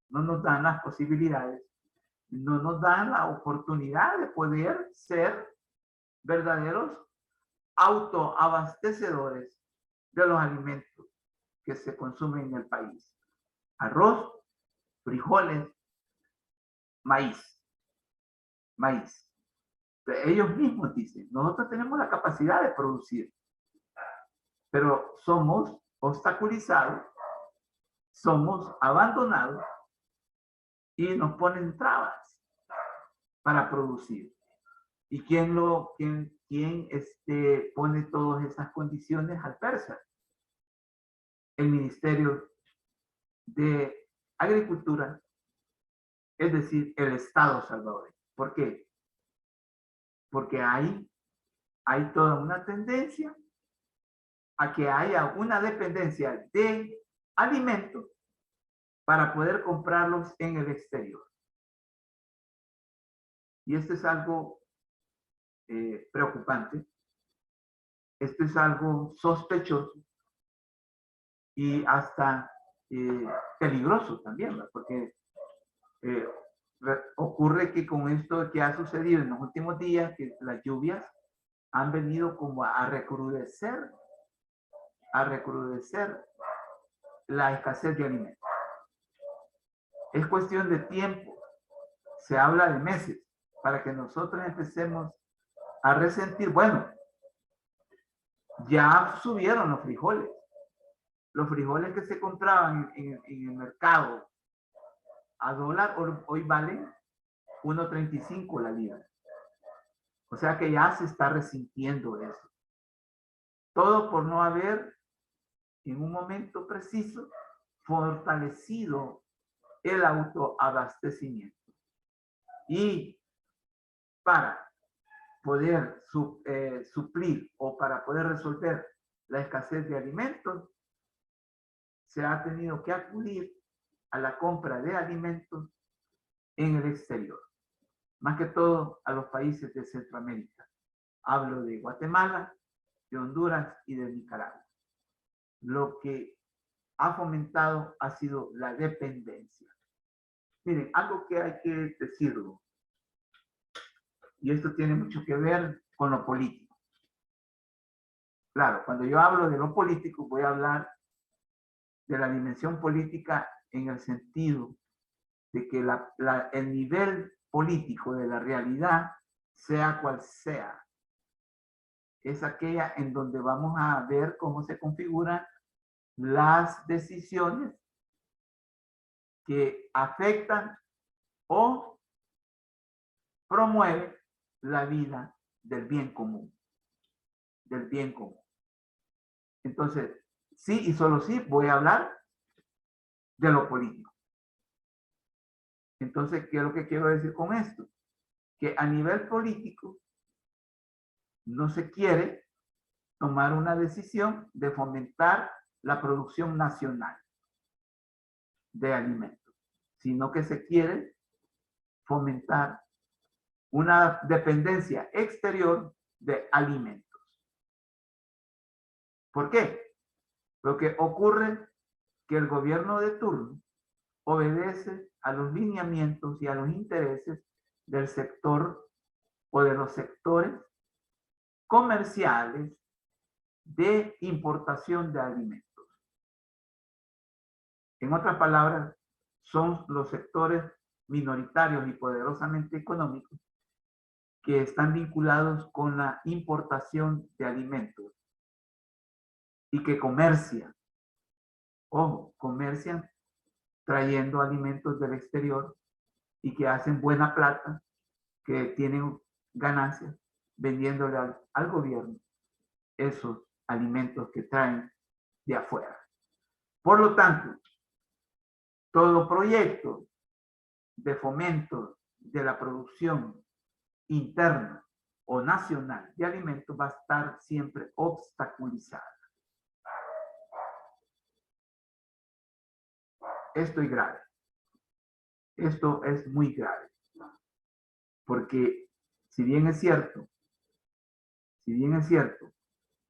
las posibilidades, no nos dan la oportunidad de poder ser verdaderos autoabastecedores de los alimentos que se consumen en el país. Arroz, frijoles, maíz. Ellos mismos dicen, nosotros tenemos la capacidad de producir, pero somos obstaculizados, somos abandonados y nos ponen trabas para producir. ¿Y quién pone todas esas condiciones al persa? El Ministerio de Agricultura, es decir, el Estado salvadoreño. ¿Por qué? Porque hay toda una tendencia a que haya una dependencia de alimentos para poder comprarlos en el exterior. Y esto es algo preocupante. Esto es algo sospechoso y hasta peligroso también, ¿verdad? Porque ocurre que con esto que ha sucedido en los últimos días, que las lluvias han venido como a recrudecer la escasez de alimentos. Es cuestión de tiempo, se habla de meses, para que nosotros empecemos a resentir. Bueno, ya subieron los frijoles. Los frijoles que se compraban en el mercado a dólar, hoy valen 1.35 la libra. O sea que ya se está resintiendo eso. Todo por no haber, en un momento preciso, fortalecido el autoabastecimiento. Y para poder suplir o para poder resolver la escasez de alimentos, se ha tenido que acudir a la compra de alimentos en el exterior, más que todo a los países de Centroamérica. Hablo de Guatemala, de Honduras y de Nicaragua. Lo que ha fomentado ha sido la dependencia. Miren, algo que hay que decirlo, y esto tiene mucho que ver con lo político. Claro, cuando yo hablo de lo político, voy a hablar de la dimensión política en el sentido de que el nivel político de la realidad, sea cual sea, es aquella en donde vamos a ver cómo se configuran las decisiones que afectan o promueven la vida del bien común. Entonces, sí y solo sí voy a hablar de lo político. Entonces, ¿qué es lo que quiero decir con esto? Que a nivel político no se quiere tomar una decisión de fomentar la producción nacional de alimentos, sino que se quiere fomentar una dependencia exterior de alimentos. ¿Por qué? Lo que ocurre que el gobierno de turno obedece a los lineamientos y a los intereses del sector o de los sectores comerciales de importación de alimentos. En otras palabras, son los sectores minoritarios y poderosamente económicos que están vinculados con la importación de alimentos y que comercian, ojo, comercian trayendo alimentos del exterior y que hacen buena plata, que tienen ganancias vendiéndole al gobierno esos alimentos que traen de afuera. Por lo tanto, todo proyecto de fomento de la producción interna o nacional de alimentos va a estar siempre obstaculizada. Esto es grave. Esto es muy grave. Porque si bien es cierto,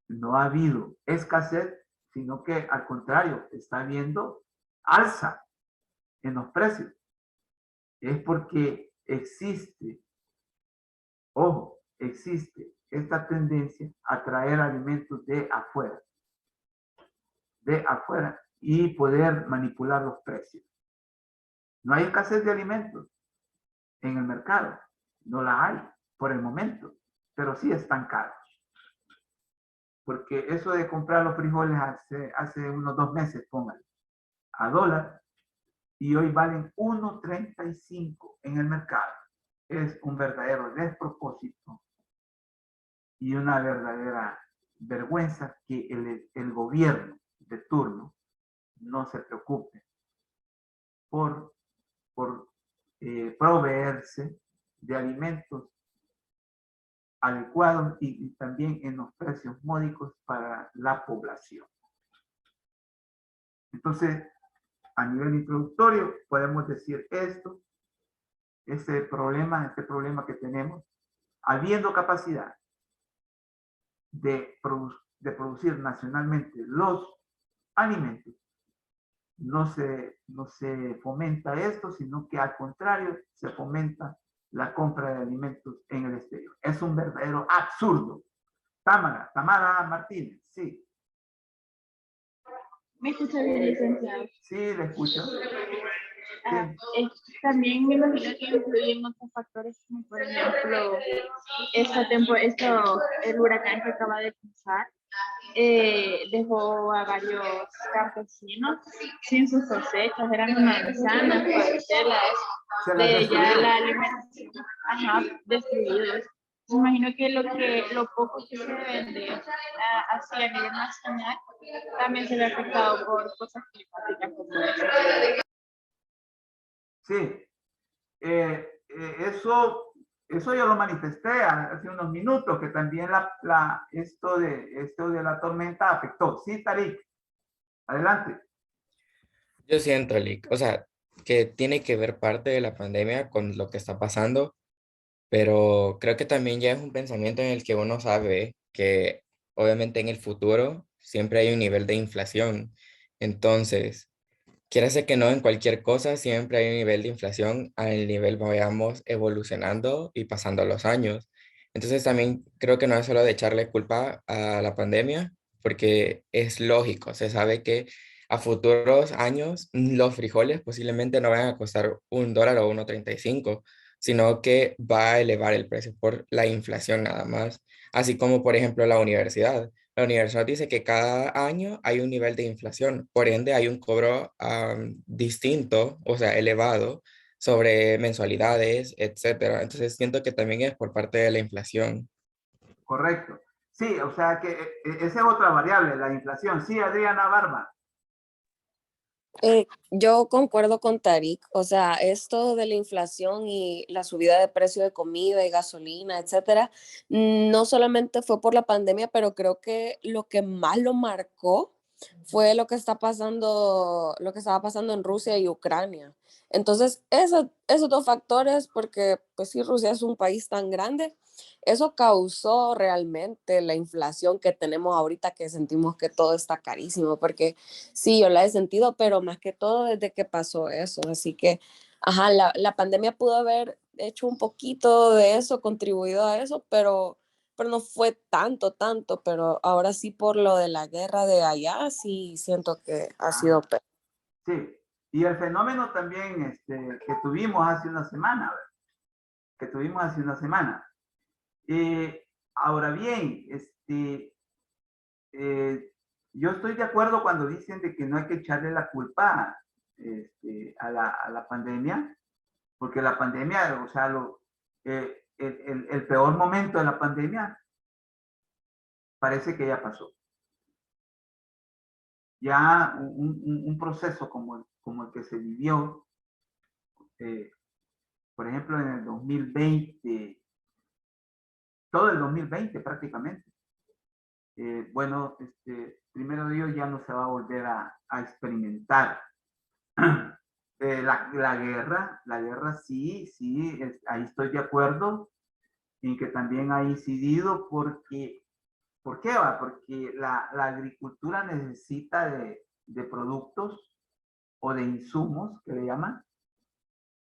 no ha habido escasez, sino que al contrario, está habiendo alza en los precios. Es porque existe, ojo, existe esta tendencia a traer alimentos de afuera y poder manipular los precios. No hay escasez de alimentos en el mercado, no la hay por el momento, pero sí están caros. Porque eso de comprar los frijoles hace unos 2 meses, póngale, a dólar, y hoy valen 1.35 en el mercado. Es un verdadero despropósito y una verdadera vergüenza que el gobierno de turno no se preocupe por proveerse de alimentos adecuados y también en los precios módicos para la población. Entonces, a nivel introductorio, podemos decir esto, este problema que tenemos, habiendo capacidad de producir nacionalmente los alimentos, no se fomenta esto, sino que al contrario, se fomenta la compra de alimentos en el exterior. Es un verdadero absurdo. Tamara Martínez, sí. ¿Me escucha bien, licenciado? Sí, le escucho. También me imagino que influyen otros factores, como por ejemplo, el huracán que acaba de pasar dejó a varios campesinos sin sus cosechas, eran manzanas, parcelas, de ya la alimentación, destruidos. Me imagino que lo poco que se vende así a nivel nacional también se ve afectado por cosas climáticas como esa. Sí, eso yo lo manifesté hace unos minutos, que también esto de la tormenta afectó. Sí, Tarik, adelante. Yo siento, Lick, o sea, que tiene que ver parte de la pandemia con lo que está pasando, pero creo que también ya es un pensamiento en el que uno sabe que obviamente en el futuro siempre hay un nivel de inflación. Entonces, quiera ser que no, en cualquier cosa siempre hay un nivel de inflación al nivel vayamos evolucionando y pasando los años. Entonces también creo que no es solo de echarle culpa a la pandemia, porque es lógico, se sabe que a futuros años los frijoles posiblemente no van a costar $1 o 1.35, sino que va a elevar el precio por la inflación nada más. Así como, por ejemplo, la universidad. La universidad dice que cada año hay un nivel de inflación, por ende hay un cobro distinto, o sea, elevado, sobre mensualidades, etcétera. Entonces siento que también es por parte de la inflación. Correcto. Sí, o sea que esa es otra variable, la inflación. Sí, Adriana Barba. Yo concuerdo con Tarik, o sea, esto de la inflación y la subida de precio de comida y gasolina, etcétera, no solamente fue por la pandemia, pero creo que lo que más lo marcó fue lo que estaba pasando en Rusia y Ucrania. Entonces, esos dos factores, porque pues sí, Rusia es un país tan grande, eso causó realmente la inflación que tenemos ahorita, que sentimos que todo está carísimo, porque sí, yo la he sentido, pero más que todo desde que pasó eso. Así que, ajá, la pandemia pudo haber hecho un poquito de eso, contribuido a eso, pero no fue tanto, pero ahora sí por lo de la guerra de allá, sí siento que ha sido peor. Sí, y el fenómeno también que tuvimos hace una semana, ¿verdad? Que tuvimos hace una semana. Ahora bien, yo estoy de acuerdo cuando dicen de que no hay que echarle la culpa a la pandemia, porque la pandemia, o sea, el peor momento de la pandemia parece que ya pasó. Ya un proceso como el que se vivió, por ejemplo, en el 2020, todo el 2020 prácticamente. Bueno, primero Dios ya no se va a volver a experimentar. La guerra sí, ahí estoy de acuerdo en que también ha incidido porque, ¿por qué va? Porque la agricultura necesita de productos o de insumos, que le llaman,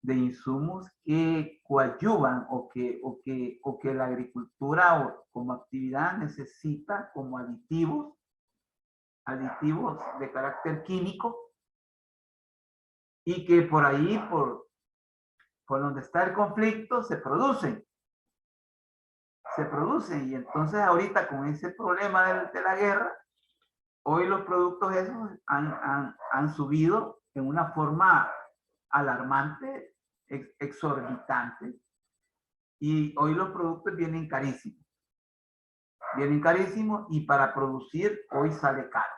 de insumos que coadyuvan o que la agricultura como actividad necesita como aditivos de carácter químico y que por ahí, por donde está el conflicto, se producen. Y entonces ahorita con ese problema de la guerra, hoy los productos esos han subido en una forma alarmante, exorbitante, y hoy los productos vienen carísimos. Vienen carísimos y para producir hoy sale caro.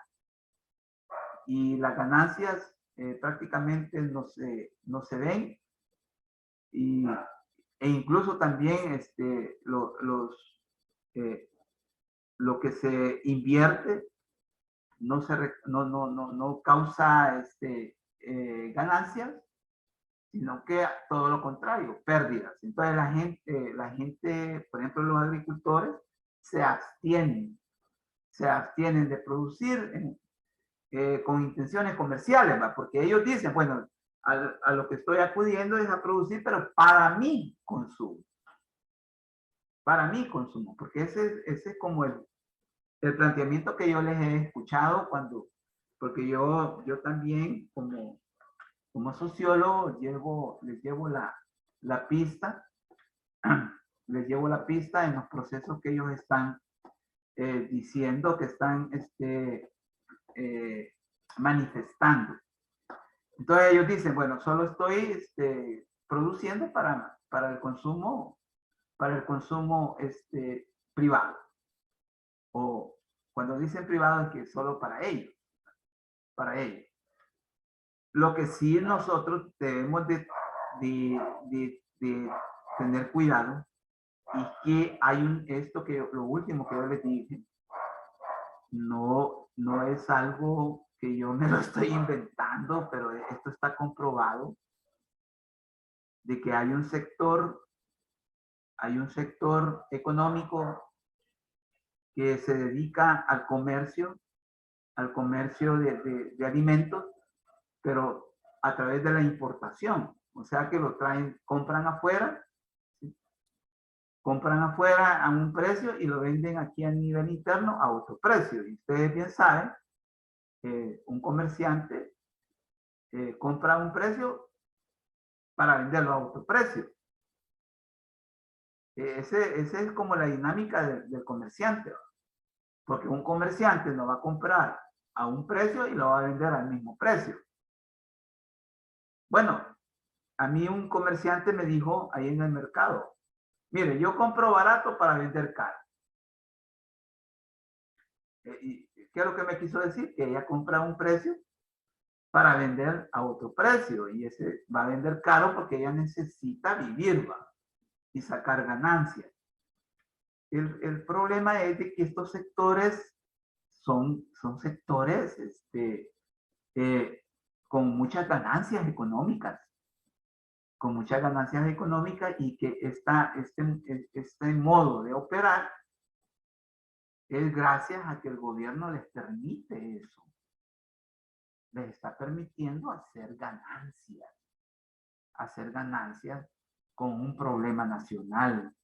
Y las ganancias prácticamente no se ven e incluso también lo que se invierte no causa ganancias, sino que todo lo contrario, pérdidas. Entonces la gente, por ejemplo, los agricultores se abstienen de producir con intenciones comerciales, ¿va? Porque ellos dicen, bueno, a lo que estoy acudiendo es a producir, pero para mi consumo. Para mi consumo, porque ese es como el planteamiento que yo les he escuchado porque yo también como sociólogo les llevo la pista, les llevo la pista en los procesos que ellos están diciendo, que están manifestando. Entonces ellos dicen, bueno, solo estoy produciendo para el consumo privado. O cuando dicen privado es que solo para ellos. Lo que sí nosotros debemos de tener cuidado y que hay lo último que yo les dije, no es algo que yo me lo estoy inventando, pero esto está comprobado, de que hay un sector económico que se dedica al comercio de alimentos, pero a través de la importación. O sea que lo compran afuera a un precio y lo venden aquí a nivel interno a otro precio. Y ustedes bien saben, un comerciante compra un precio para venderlo a otro precio. Ese es como la dinámica del comerciante, porque un comerciante no va a comprar a un precio y lo va a vender al mismo precio. Bueno, a mí un comerciante me dijo ahí en el mercado, mire, yo compro barato para vender caro. ¿Y qué es lo que me quiso decir? Que ella compra un precio para vender a otro precio y ese va a vender caro porque ella necesita vivir, ¿va? Y sacar ganancias. El problema es de que estos sectores son sectores con muchas ganancias económicas, y que este modo de operar es gracias a que el gobierno les permite eso. Les está permitiendo hacer ganancias con un problema nacional,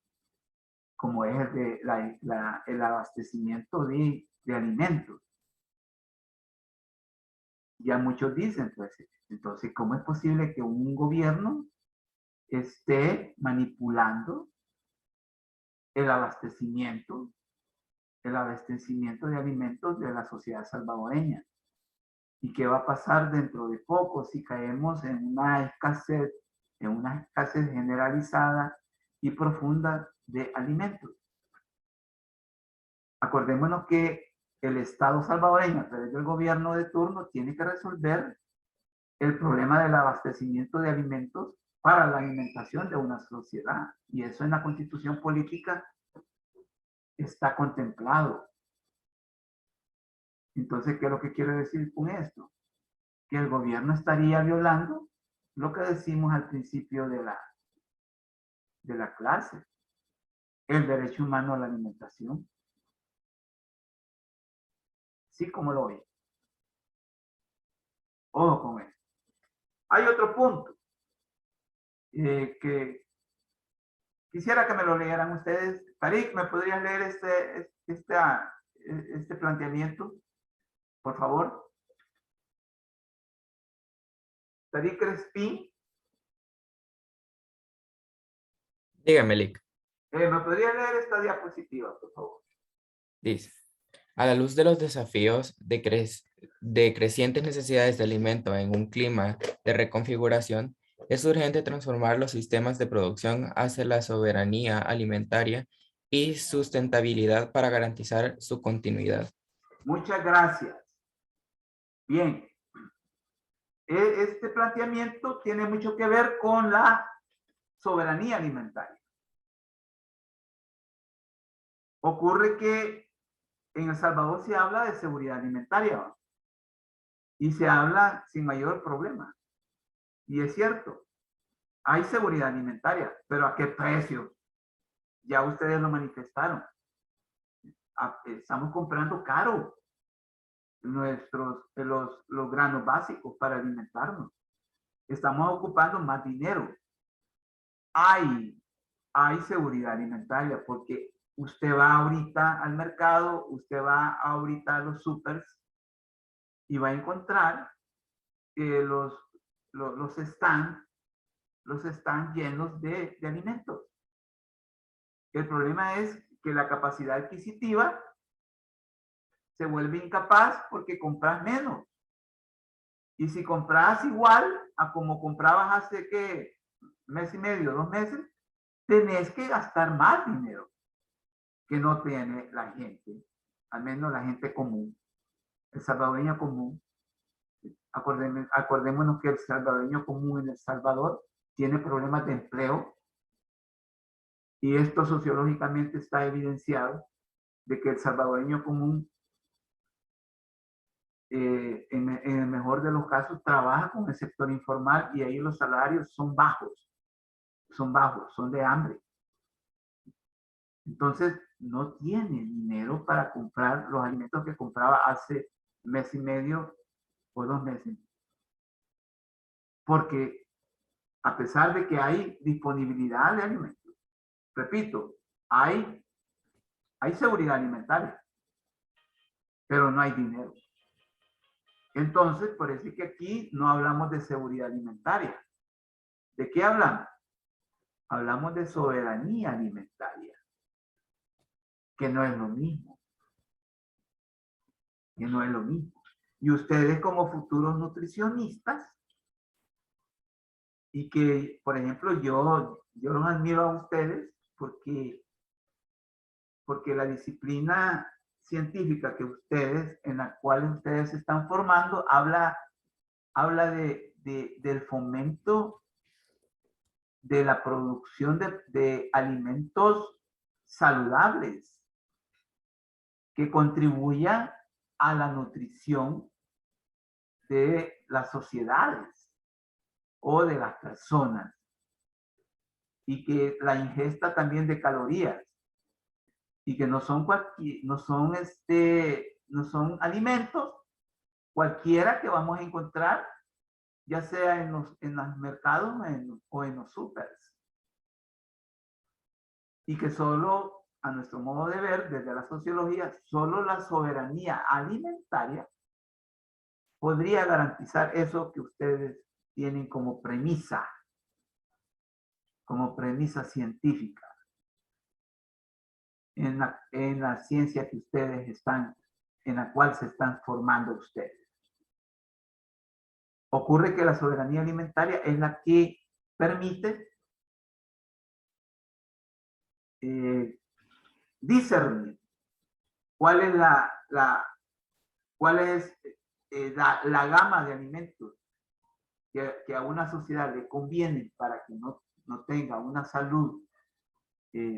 como es el de el abastecimiento de alimentos. Ya muchos dicen, pues, entonces, ¿cómo es posible que un gobierno esté manipulando el abastecimiento de alimentos de la sociedad salvadoreña? ¿Y qué va a pasar dentro de poco si caemos en una escasez generalizada y profunda de alimentos? Acordémonos que el Estado salvadoreño, a través del gobierno de turno, tiene que resolver el problema del abastecimiento de alimentos para la alimentación de una sociedad. Y eso en la Constitución política está contemplado. Entonces, ¿qué es lo que quiero decir con esto? Que el gobierno estaría violando lo que decimos al principio de la clase, el derecho humano a la alimentación. Sí, como lo oye. Ojo con esto. Hay otro punto que quisiera que me lo leyeran ustedes. Tarik, ¿me podrías leer este planteamiento? Por favor. Tarik Crespín. Dígame, Lick. ¿Me podría leer esta diapositiva, por favor? Dice, a la luz de los desafíos de crecientes necesidades de alimento en un clima de reconfiguración, es urgente transformar los sistemas de producción hacia la soberanía alimentaria y sustentabilidad para garantizar su continuidad. Muchas gracias. Bien. Este planteamiento tiene mucho que ver con la soberanía alimentaria. Ocurre que en El Salvador se habla de seguridad alimentaria, ¿no? Y se habla sin mayor problema. Y es cierto, hay seguridad alimentaria, pero ¿a qué precio? Ya ustedes lo manifestaron. Estamos comprando caro los granos básicos para alimentarnos. Estamos ocupando más dinero. Hay seguridad alimentaria porque usted va ahorita al mercado, usted va ahorita a los supers y va a encontrar que los stands llenos de alimentos. El problema es que la capacidad adquisitiva se vuelve incapaz porque compras menos. Y si compras igual a como comprabas hace que mes y medio, 2 meses, tenés que gastar más dinero que no tiene la gente, al menos la gente común, el salvadoreño común. Acordémonos que el salvadoreño común en El Salvador tiene problemas de empleo y esto sociológicamente está evidenciado de que el salvadoreño común en el mejor de los casos trabaja con el sector informal y ahí los salarios son bajos, son de hambre. Entonces no tiene dinero para comprar los alimentos que compraba hace mes y medio o 2 meses. Porque a pesar de que hay disponibilidad de alimentos, repito, hay seguridad alimentaria, pero no hay dinero. Entonces, por eso es que aquí no hablamos de seguridad alimentaria. ¿De qué hablamos? Hablamos de soberanía alimentaria, que no es lo mismo. Y ustedes como futuros nutricionistas, y que, por ejemplo, yo los admiro a ustedes porque la disciplina científica que ustedes, en la cual ustedes se están formando, habla del fomento de la producción de alimentos saludables que contribuyan a la nutrición de las sociedades o de las personas, y que la ingesta también de calorías, y que no son alimentos cualquiera que vamos a encontrar, ya sea en los mercados o en los supers, y que solo, a nuestro modo de ver, desde la sociología, solo la soberanía alimentaria podría garantizar eso que ustedes tienen como premisa científica en la ciencia que ustedes están, en la cual se están formando ustedes. Ocurre que la soberanía alimentaria es la que permite discernir cuál es la gama de alimentos que a una sociedad le conviene para que no tenga una salud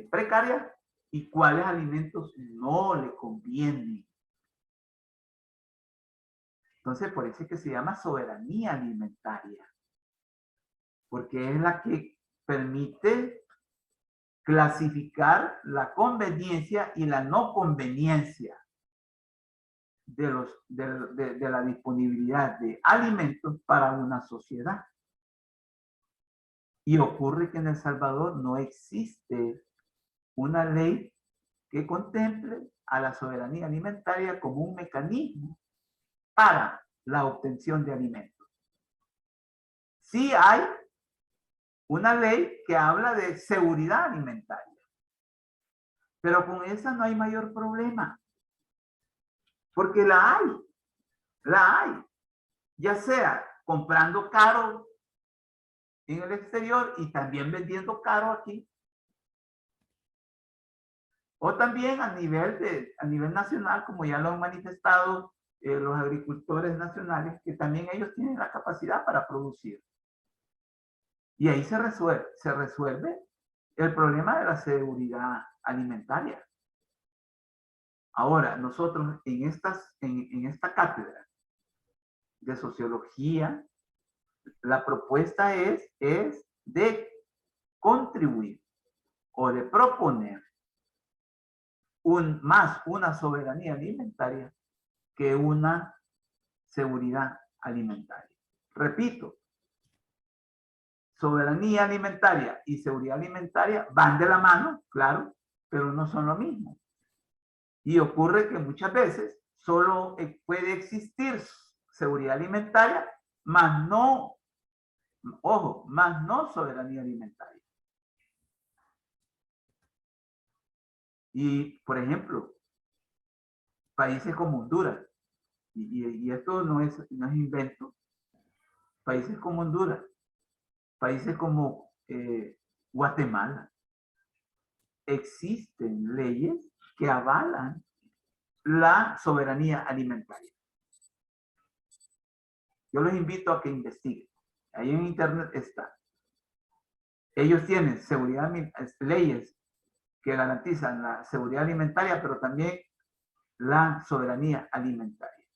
precaria, y cuáles alimentos no le convienen. Entonces, por eso es que se llama soberanía alimentaria, porque es la que permite clasificar la conveniencia y la no conveniencia de la disponibilidad de alimentos para una sociedad. Y ocurre que en El Salvador no existe una ley que contemple a la soberanía alimentaria como un mecanismo para la obtención de alimentos. Sí hay una ley que habla de seguridad alimentaria, pero con esa no hay mayor problema, porque la hay, ya sea comprando caro en el exterior y también vendiendo caro aquí, o también a nivel nacional, como ya lo han manifestado los agricultores nacionales, que también ellos tienen la capacidad para producir. Y ahí se resuelve el problema de la seguridad alimentaria. Ahora, nosotros en esta cátedra de sociología, la propuesta es de contribuir o de proponer más una soberanía alimentaria que una seguridad alimentaria. Repito, soberanía alimentaria y seguridad alimentaria van de la mano, claro, pero no son lo mismo. Y ocurre que muchas veces solo puede existir seguridad alimentaria, más no soberanía alimentaria. Y, por ejemplo, países como Honduras, y esto no es invento, países como Honduras, países como Guatemala, existen leyes que avalan la soberanía alimentaria. Yo los invito a que investiguen. Ahí en internet está. Ellos tienen leyes que garantizan la seguridad alimentaria, pero también la soberanía alimentaria.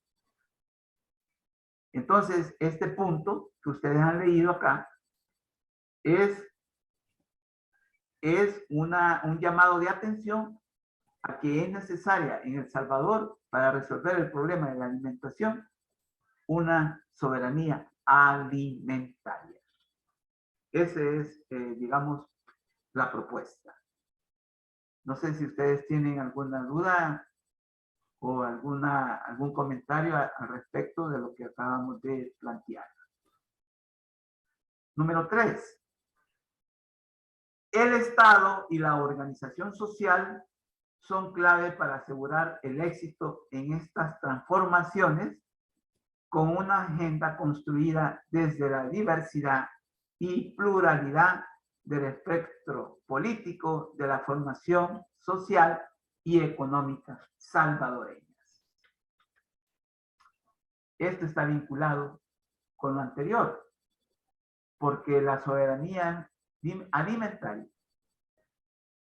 Entonces, este punto que ustedes han leído acá es un llamado de atención a que es necesaria en El Salvador, para resolver el problema de la alimentación, una soberanía alimentaria. Esa es, digamos, la propuesta. No sé si ustedes tienen alguna duda o algún comentario al respecto de lo que acabamos de plantear. Número 3. El Estado y la organización social son clave para asegurar el éxito en estas transformaciones, con una agenda construida desde la diversidad y pluralidad del espectro político de la formación social y económicas salvadoreñas. Esto está vinculado con lo anterior, porque la soberanía alimentaria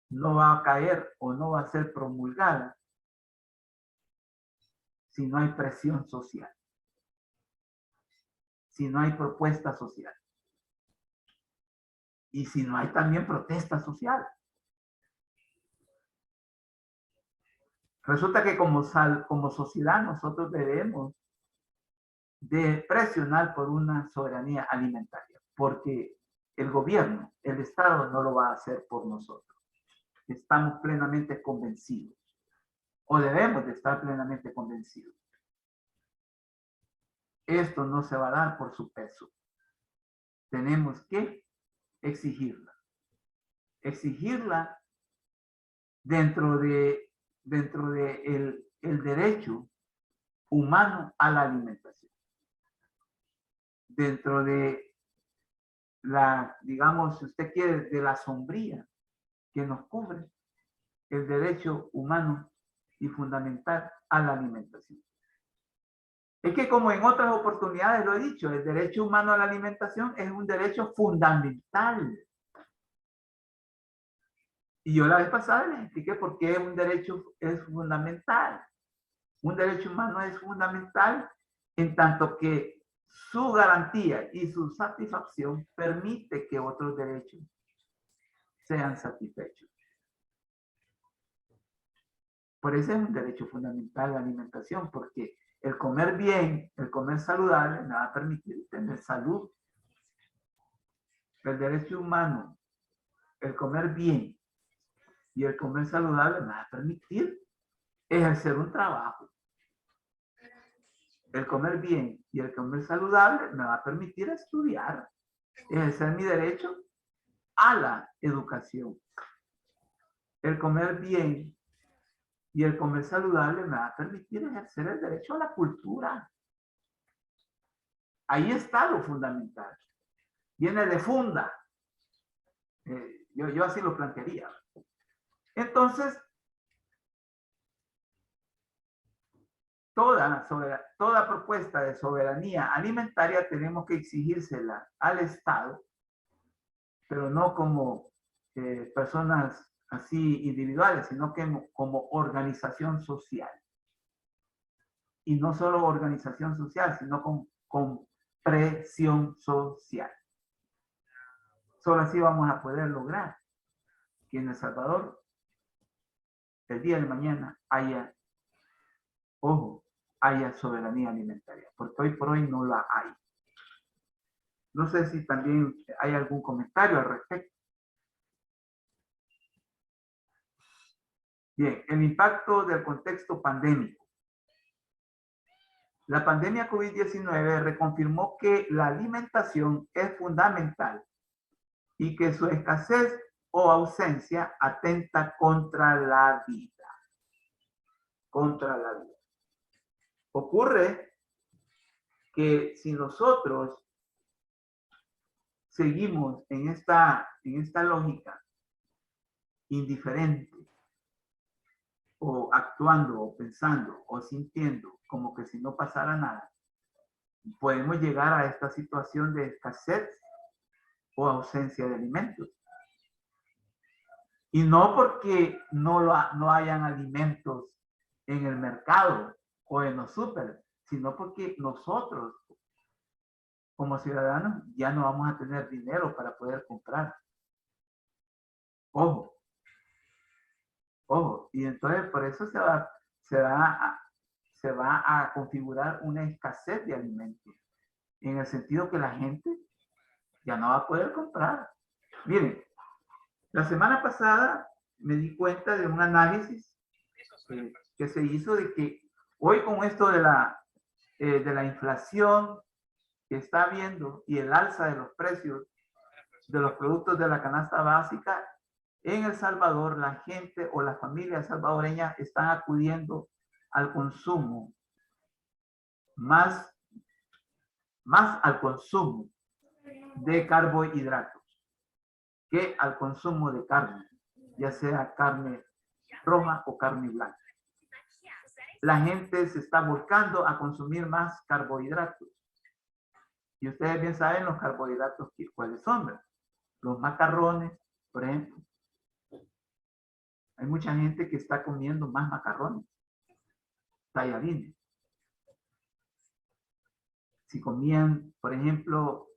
no va a caer o no va a ser promulgada si no hay presión social, si no hay propuesta social y si no hay también protesta social. Resulta que como sociedad nosotros debemos de presionar por una soberanía alimentaria, porque el gobierno, el Estado no lo va a hacer por nosotros. Estamos plenamente convencidos, o debemos de estar plenamente convencidos. Esto no se va a dar por su peso. Tenemos que exigirla. Exigirla dentro de el derecho humano a la alimentación. Dentro de la, digamos, si usted quiere, de la sombría que nos cubre el derecho humano y fundamental a la alimentación. Es que como en otras oportunidades lo he dicho, el derecho humano a la alimentación es un derecho fundamental. Y yo la vez pasada les expliqué por qué un derecho es fundamental. Un derecho humano es fundamental en tanto que su garantía y su satisfacción permite que otros derechos sean satisfechos. Por eso es un derecho fundamental la alimentación, porque el comer bien, el comer saludable, me va a permitir tener salud. El derecho humano, el comer bien y el comer saludable me va a permitir ejercer un trabajo. El comer bien y el comer saludable me va a permitir estudiar, ejercer mi derecho a la educación. El comer bien y el comer saludable me va a permitir ejercer el derecho a la cultura. Ahí está lo fundamental. Viene de funda. Yo así lo plantearía. Entonces, toda propuesta de soberanía alimentaria tenemos que exigírsela al Estado, pero no como personas así individuales, sino que como organización social. Y no solo organización social, sino con presión social. Solo así vamos a poder lograr que en El Salvador el día de mañana haya, ojo, haya soberanía alimentaria, porque hoy por hoy no la hay. No sé si también hay algún comentario al respecto. Bien, el impacto del contexto pandémico. La pandemia COVID-19 reconfirmó que la alimentación es fundamental y que su escasez o ausencia atenta contra la vida. Contra la vida. Ocurre que si nosotros seguimos en esta lógica indiferente, o actuando, o pensando, o sintiendo como que si no pasara nada, podemos llegar a esta situación de escasez o ausencia de alimentos. Y no porque no hayan alimentos en el mercado o en los súper, sino porque nosotros, como ciudadanos, ya no vamos a tener dinero para poder comprar. Ojo. Ojo. Y entonces por eso se va a configurar una escasez de alimentos. En el sentido que la gente ya no va a poder comprar. Miren, la semana pasada me di cuenta de un análisis que se hizo de que hoy con esto de la inflación que está habiendo y el alza de los precios de los productos de la canasta básica, en El Salvador la gente o las familias salvadoreñas están acudiendo al consumo, más al consumo de carbohidratos que al consumo de carne, ya sea carne roja o carne blanca. La gente se está volcando a consumir más carbohidratos. Y ustedes bien saben los carbohidratos cuáles son. Los macarrones, por ejemplo. Hay mucha gente que está comiendo más macarrones, tallarines. Si comían, por ejemplo,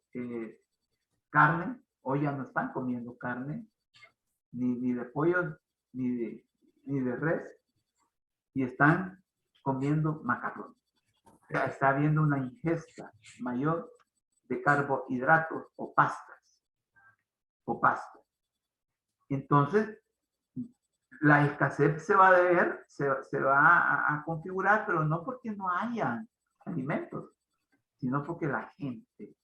carne, hoy ya no están comiendo carne, ni de pollo, ni de res, y están comiendo macarrones. O sea, está habiendo una ingesta mayor de carbohidratos o pastas. Entonces, la escasez se va a deber, se va a configurar, pero no porque no haya alimentos, sino porque la gente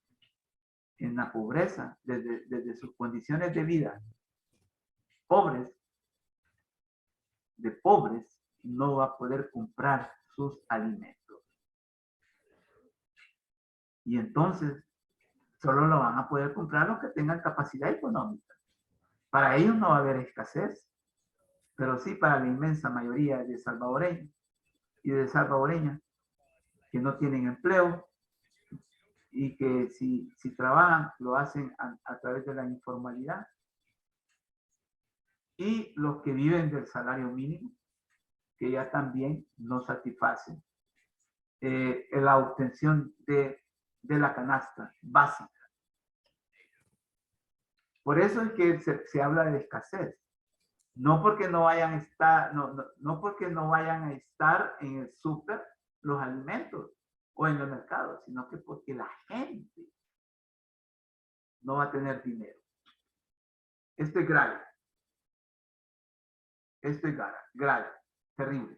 en la pobreza, desde sus condiciones de vida, pobres, no va a poder comprar sus alimentos. Y entonces, solo lo van a poder comprar los que tengan capacidad económica. Para ellos no va a haber escasez, pero sí para la inmensa mayoría de salvadoreños y de salvadoreñas que no tienen empleo y que si trabajan lo hacen a través de la informalidad, y los que viven del salario mínimo, que ya también no satisfacen la obtención de la canasta básica. Por eso es que se habla de escasez. No porque no vayan a estar, no porque no vayan a estar en el súper los alimentos o en el mercado, sino que porque la gente no va a tener dinero. Esto es grave. Esto es grave, terrible.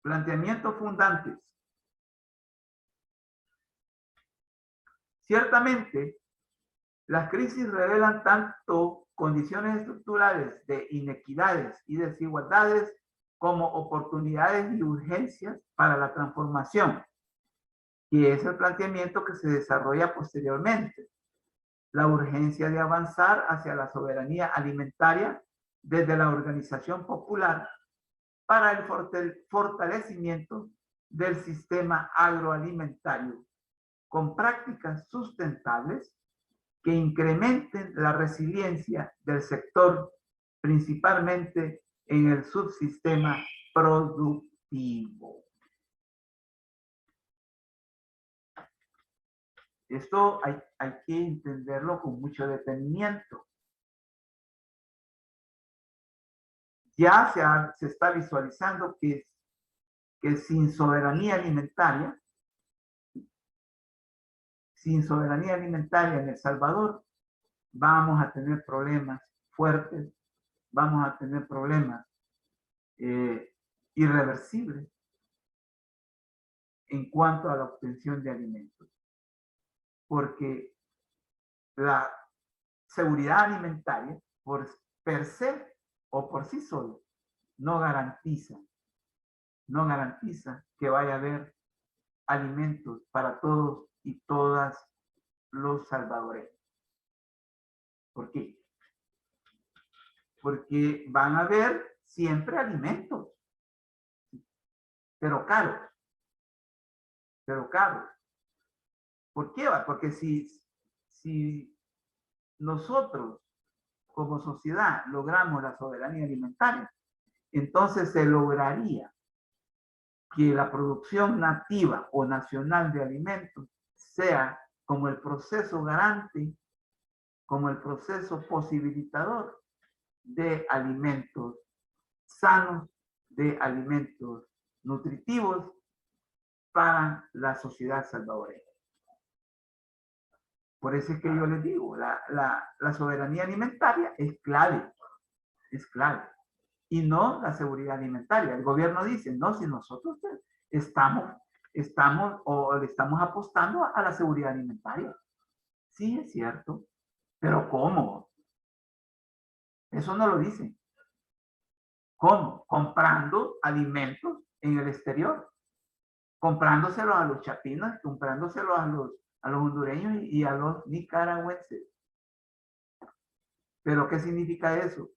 Planteamientos fundantes. Ciertamente, las crisis revelan tanto condiciones estructurales de inequidades y desigualdades como oportunidades y urgencias para la transformación, y es el planteamiento que se desarrolla posteriormente. La urgencia de avanzar hacia la soberanía alimentaria desde la organización popular para el fortalecimiento del sistema agroalimentario con prácticas sustentables que incrementen la resiliencia del sector, principalmente en el subsistema productivo. Esto hay que entenderlo con mucho detenimiento. Ya se está visualizando que sin soberanía alimentaria en El Salvador, vamos a tener problemas fuertes, vamos a tener problemas irreversibles en cuanto a la obtención de alimentos. Porque la seguridad alimentaria, por per se o por sí solo, no garantiza que vaya a haber alimentos para todos y todas los salvadoreños. ¿Por qué? Porque van a haber siempre alimentos, pero caros. ¿Por qué? Porque si nosotros como sociedad logramos la soberanía alimentaria, entonces se lograría que la producción nativa o nacional de alimentos sea como el proceso garante, como el proceso posibilitador de alimentos sanos, de alimentos nutritivos para la sociedad salvadoreña. Por eso es que yo les digo, la soberanía alimentaria es clave, y no la seguridad alimentaria. El gobierno dice, no, si nosotros estamos o le estamos apostando a la seguridad alimentaria. Sí, es cierto, pero ¿cómo? Eso no lo dicen. ¿Cómo? Comprando alimentos en el exterior, comprándoselos a los chapinos, comprándoselos a los hondureños y a los nicaragüenses. ¿Pero qué significa eso?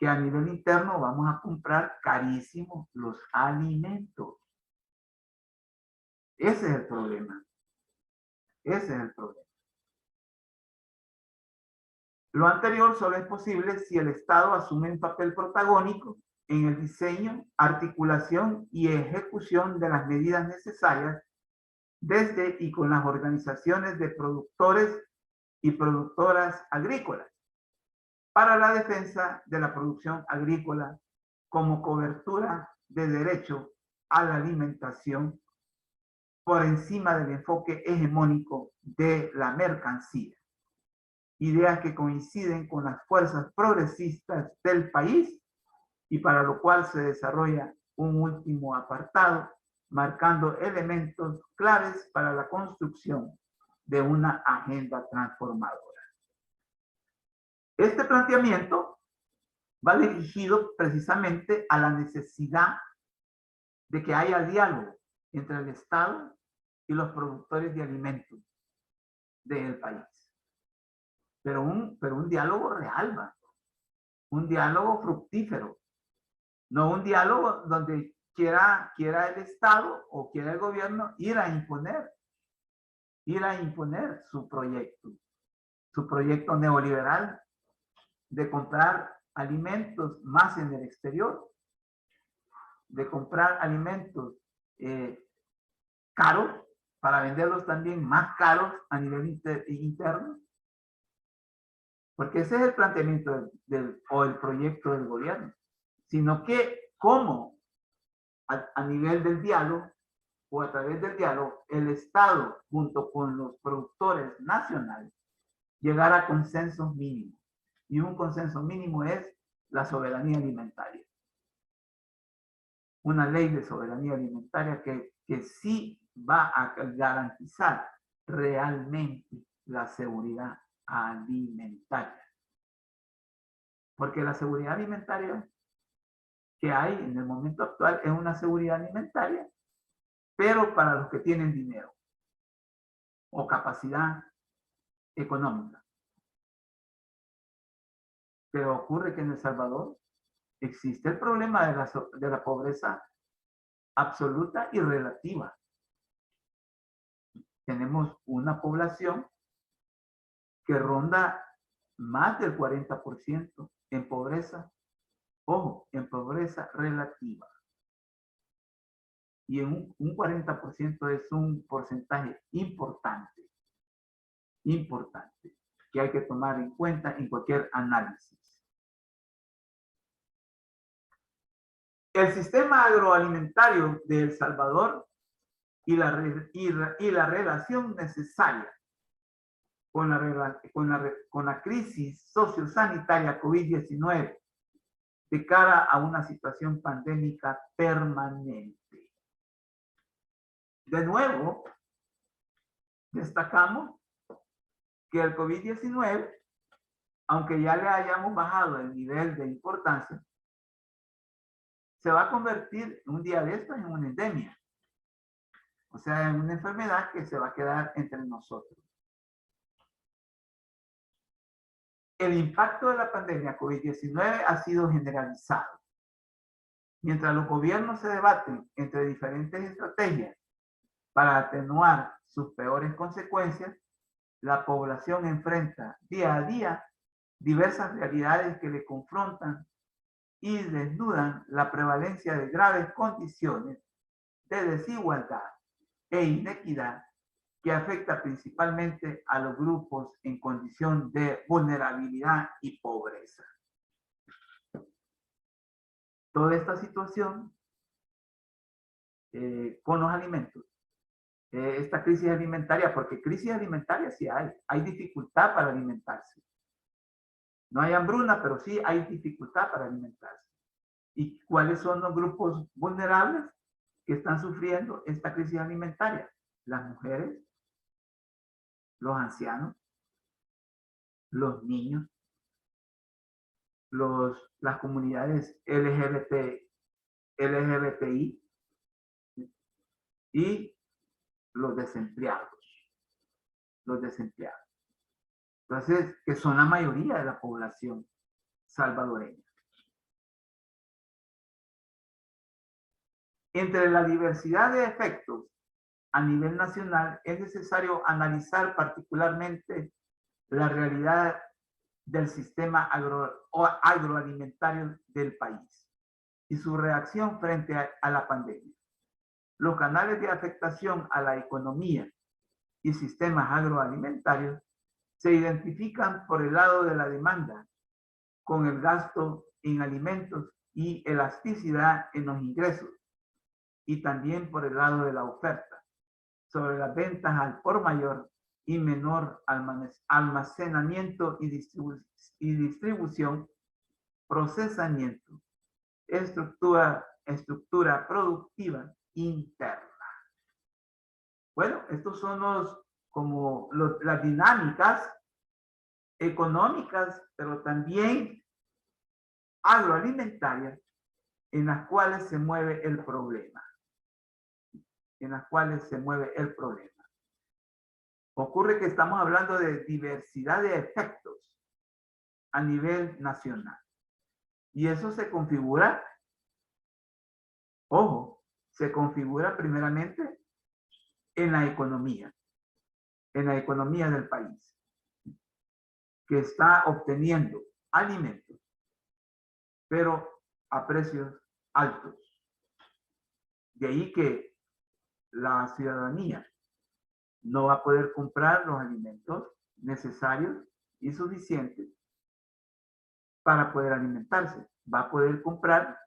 que a nivel interno vamos a comprar carísimos los alimentos. Ese es el problema. Ese es el problema. Lo anterior solo es posible si el Estado asume un papel protagónico en el diseño, articulación y ejecución de las medidas necesarias desde y con las organizaciones de productores y productoras agrícolas para la defensa de la producción agrícola como cobertura de derecho a la alimentación por encima del enfoque hegemónico de la mercancía. Ideas que coinciden con las fuerzas progresistas del país y para lo cual se desarrolla un último apartado marcando elementos claves para la construcción de una agenda transformadora. Este planteamiento va dirigido precisamente a la necesidad de que haya diálogo entre el Estado y los productores de alimentos del país. Pero un diálogo real, ¿va? Un diálogo fructífero, no un diálogo donde quiera el Estado o quiera el gobierno ir a imponer su proyecto neoliberal de comprar alimentos más en el exterior, de comprar alimentos caros para venderlos también más caros a nivel interno. Porque ese es el planteamiento o el proyecto del gobierno. Sino que cómo a nivel del diálogo o a través del diálogo el Estado junto con los productores nacionales llegar a consensos mínimos. Y un consenso mínimo es la soberanía alimentaria. Una ley de soberanía alimentaria que sí va a garantizar realmente la seguridad alimentaria. Porque la seguridad alimentaria que hay en el momento actual es una seguridad alimentaria, pero para los que tienen dinero o capacidad económica. Pero ocurre que en El Salvador existe el problema de la pobreza absoluta y relativa. Tenemos una población que ronda más del 40% en pobreza, ojo, en pobreza relativa. Y en un 40% es un porcentaje importante, que hay que tomar en cuenta en cualquier análisis. El sistema agroalimentario de El Salvador y la relación necesaria con la crisis sociosanitaria COVID-19 de cara a una situación pandémica permanente. De nuevo, destacamos que el COVID-19, aunque ya le hayamos bajado el nivel de importancia, se va a convertir un día de estos en una endemia. O sea, en una enfermedad que se va a quedar entre nosotros. El impacto de la pandemia COVID-19 ha sido generalizado. Mientras los gobiernos se debaten entre diferentes estrategias para atenuar sus peores consecuencias, la población enfrenta día a día diversas realidades que le confrontan y desnudan la prevalencia de graves condiciones de desigualdad e inequidad que afecta principalmente a los grupos en condición de vulnerabilidad y pobreza. Toda esta situación con los alimentos, esta crisis alimentaria, porque crisis alimentaria sí hay dificultad para alimentarse. No hay hambruna, pero sí hay dificultad para alimentarse. ¿Y cuáles son los grupos vulnerables que están sufriendo esta crisis alimentaria? Las mujeres, los ancianos, los niños, las comunidades LGBTI y los desempleados. Entonces, que son la mayoría de la población salvadoreña. Entre la diversidad de efectos a nivel nacional, es necesario analizar particularmente la realidad del sistema agroalimentario del país y su reacción frente a la pandemia. Los canales de afectación a la economía y sistemas agroalimentarios se identifican por el lado de la demanda, con el gasto en alimentos y elasticidad en los ingresos, y también por el lado de la oferta, sobre las ventas al por mayor y menor almacenamiento y distribución, procesamiento, estructura productiva interna. Bueno, estos son las dinámicas económicas, pero también agroalimentarias, en las cuales se mueve el problema. Ocurre que estamos hablando de diversidad de efectos a nivel nacional. Y eso se configura, ojo, se configura primeramente en la economía del país, que está obteniendo alimentos, pero a precios altos. De ahí que la ciudadanía no va a poder comprar los alimentos necesarios y suficientes para poder alimentarse. Va a poder comprar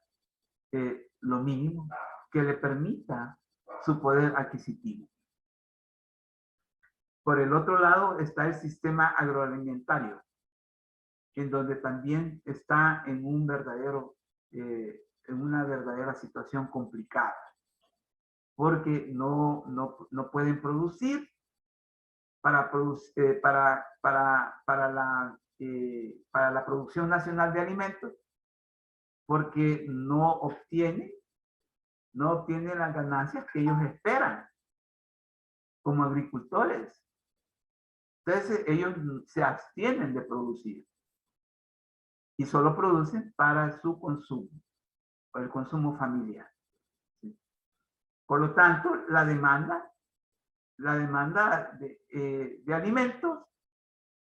lo mínimo que le permita su poder adquisitivo. Por el otro lado está el sistema agroalimentario, en donde también está en una verdadera situación complicada, porque no pueden producir para la producción nacional de alimentos, porque no obtienen las ganancias que ellos esperan como agricultores. Entonces ellos se abstienen de producir y solo producen para su consumo, para el consumo familiar. Por lo tanto, la demanda de alimentos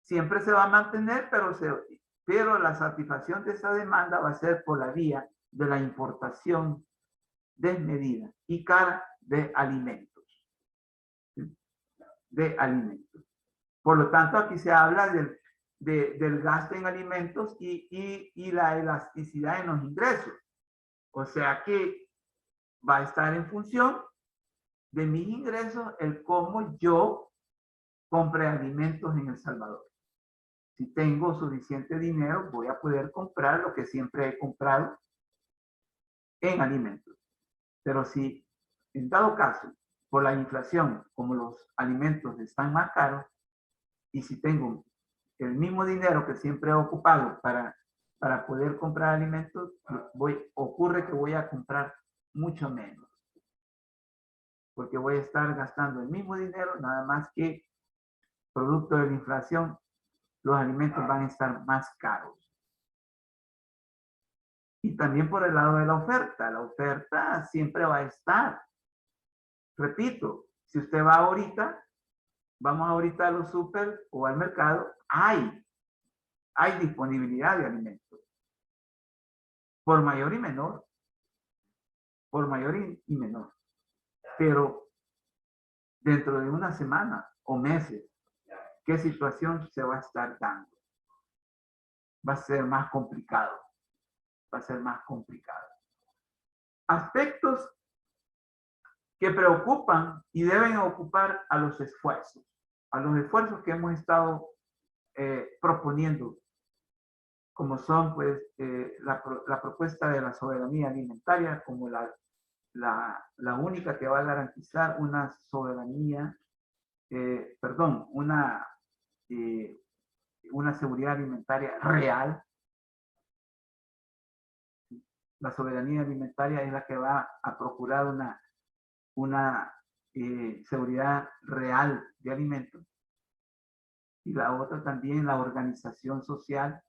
siempre se va a mantener, pero la satisfacción de esa demanda va a ser por la vía de la importación desmedida y cara de alimentos. Por lo tanto, aquí se habla del gasto en alimentos y la elasticidad en los ingresos. O sea que va a estar en función de mis ingresos el cómo yo compre alimentos en El Salvador. Si tengo suficiente dinero, voy a poder comprar lo que siempre he comprado en alimentos. Pero si, en dado caso, por la inflación, como los alimentos están más caros, y si tengo el mismo dinero que siempre he ocupado para poder comprar alimentos, ocurre que voy a comprar mucho menos. Porque voy a estar gastando el mismo dinero, nada más que producto de la inflación, los alimentos van a estar más caros. Y también por el lado de la oferta siempre va a estar. Repito, si usted va vamos ahorita a los súper o al mercado, hay disponibilidad de alimentos. Por mayor y menor. Pero dentro de una semana o meses, ¿qué situación se va a estar dando? Va a ser más complicado. Aspectos que preocupan y deben ocupar a los esfuerzos que hemos estado proponiendo, como son pues la propuesta de la soberanía alimentaria como la única que va a garantizar una soberanía, una seguridad alimentaria real. La soberanía alimentaria es la que va a procurar una seguridad real de alimentos. Y la otra también, la organización social,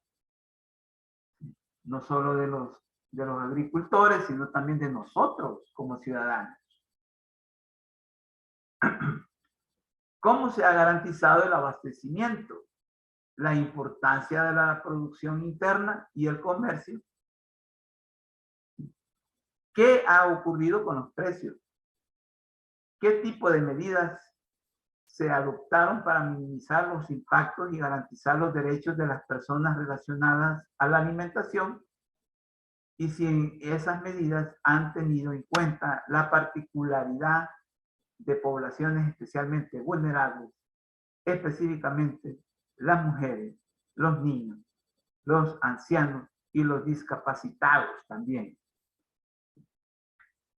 no solo de los de los agricultores, sino también de nosotros como ciudadanos. ¿Cómo se ha garantizado el abastecimiento? La importancia de la producción interna y el comercio. ¿Qué ha ocurrido con los precios? ¿Qué tipo de medidas se adoptaron para minimizar los impactos y garantizar los derechos de las personas relacionadas a la alimentación? Y si esas medidas han tenido en cuenta la particularidad de poblaciones especialmente vulnerables, específicamente las mujeres, los niños, los ancianos y los discapacitados también.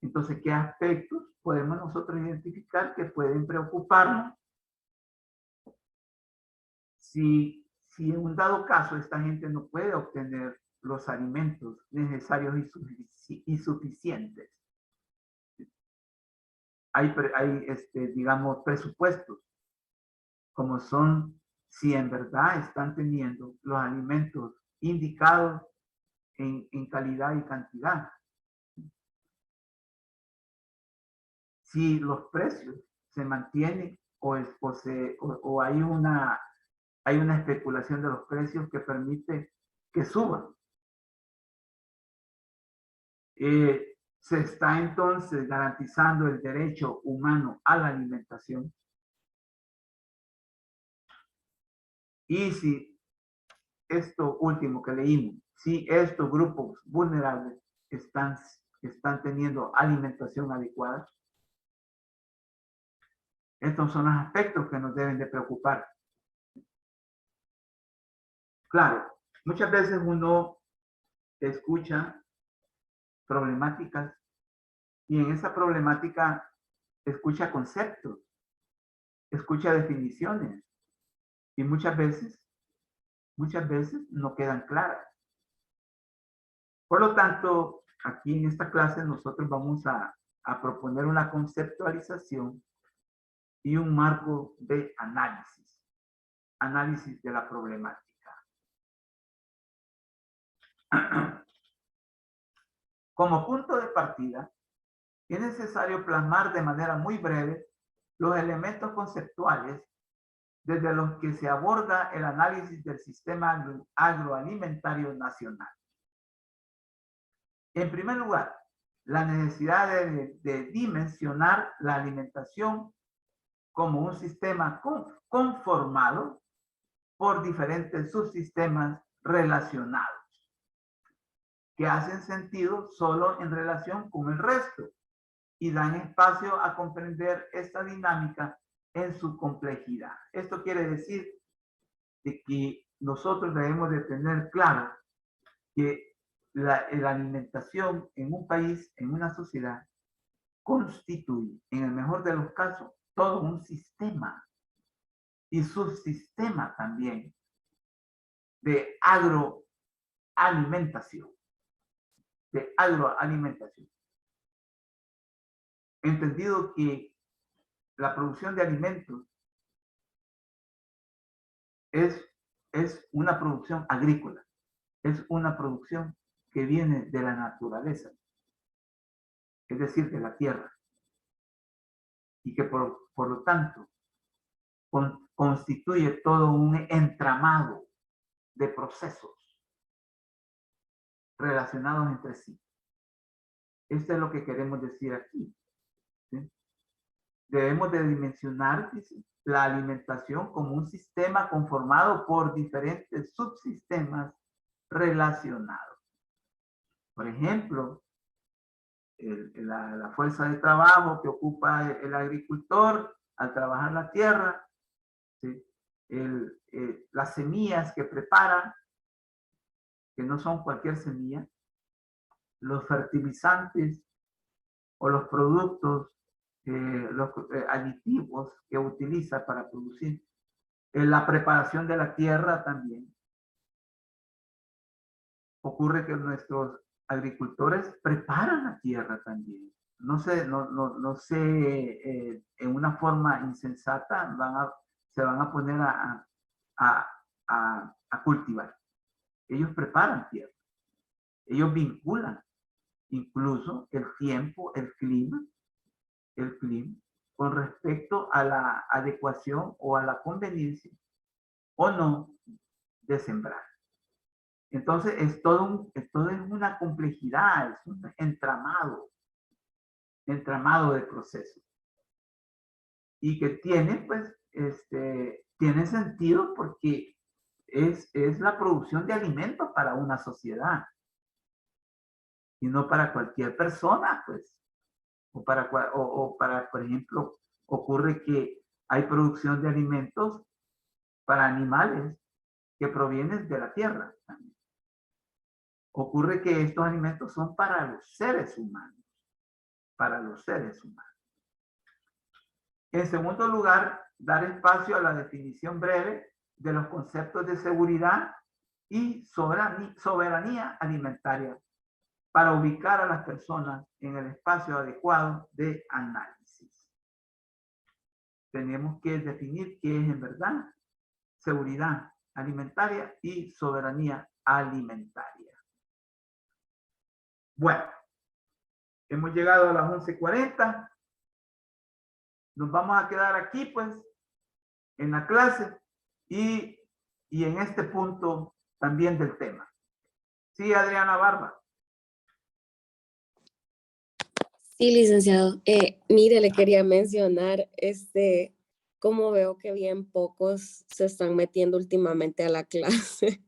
Entonces, ¿qué aspectos podemos nosotros identificar que pueden preocuparnos? Si en un dado caso esta gente no puede obtener los alimentos necesarios y suficientes, hay digamos, presupuestos, como son si en verdad están teniendo los alimentos indicados en calidad y cantidad. Si los precios se mantienen o hay una especulación de los precios que permite que suban. Se está entonces garantizando el derecho humano a la alimentación. Y si esto último que leímos, si estos grupos vulnerables están teniendo alimentación adecuada, estos son los aspectos que nos deben de preocupar. Claro, muchas veces uno escucha problemáticas y en esa problemática escucha conceptos, escucha definiciones y muchas veces no quedan claras. Por lo tanto, aquí en esta clase nosotros vamos a proponer una conceptualización y un marco de análisis de la problemática. Como punto de partida, es necesario plasmar de manera muy breve los elementos conceptuales desde los que se aborda el análisis del sistema agroalimentario nacional. En primer lugar, la necesidad de dimensionar la alimentación como un sistema conformado por diferentes subsistemas relacionados, que hacen sentido solo en relación con el resto y dan espacio a comprender esta dinámica en su complejidad. Esto quiere decir de que nosotros debemos de tener claro que la alimentación en un país, en una sociedad, constituye, en el mejor de los casos, todo un sistema y subsistema también de agroalimentación. Entendido que la producción de alimentos es una producción agrícola, es una producción que viene de la naturaleza, es decir, de la tierra, y que por lo tanto constituye todo un entramado de procesos relacionados entre sí. Esto es lo que queremos decir aquí. ¿Sí? Debemos de dimensionar la alimentación como un sistema conformado por diferentes subsistemas relacionados. Por ejemplo, la fuerza de trabajo que ocupa el agricultor al trabajar la tierra, ¿sí? Las semillas que prepara, que no son cualquier semilla, los fertilizantes o los productos, los aditivos que utiliza para producir, la preparación de la tierra también. Ocurre que nuestros agricultores preparan la tierra también. No sé, en una forma insensata se van a poner a cultivar. Ellos preparan tierra. Ellos vinculan incluso el tiempo, el clima, con respecto a la adecuación o a la conveniencia o no de sembrar. Entonces, es todo una complejidad, es un entramado de procesos. Y que tiene, pues, tiene sentido porque es la producción de alimentos para una sociedad. Y no para cualquier persona, pues. O para, por ejemplo, ocurre que hay producción de alimentos para animales que provienen de la tierra. Ocurre que estos alimentos son para los seres humanos. Para los seres humanos. En segundo lugar, dar espacio a la definición breve de los conceptos de seguridad y soberanía alimentaria para ubicar a las personas en el espacio adecuado de análisis. Tenemos que definir qué es en verdad seguridad alimentaria y soberanía alimentaria. Bueno, hemos llegado a las 11:40. Nos vamos a quedar aquí, pues, en la clase y en este punto también del tema. Sí, Adriana Barba. Sí, licenciado. Mire, le quería mencionar, como veo que bien pocos se están metiendo últimamente a la clase.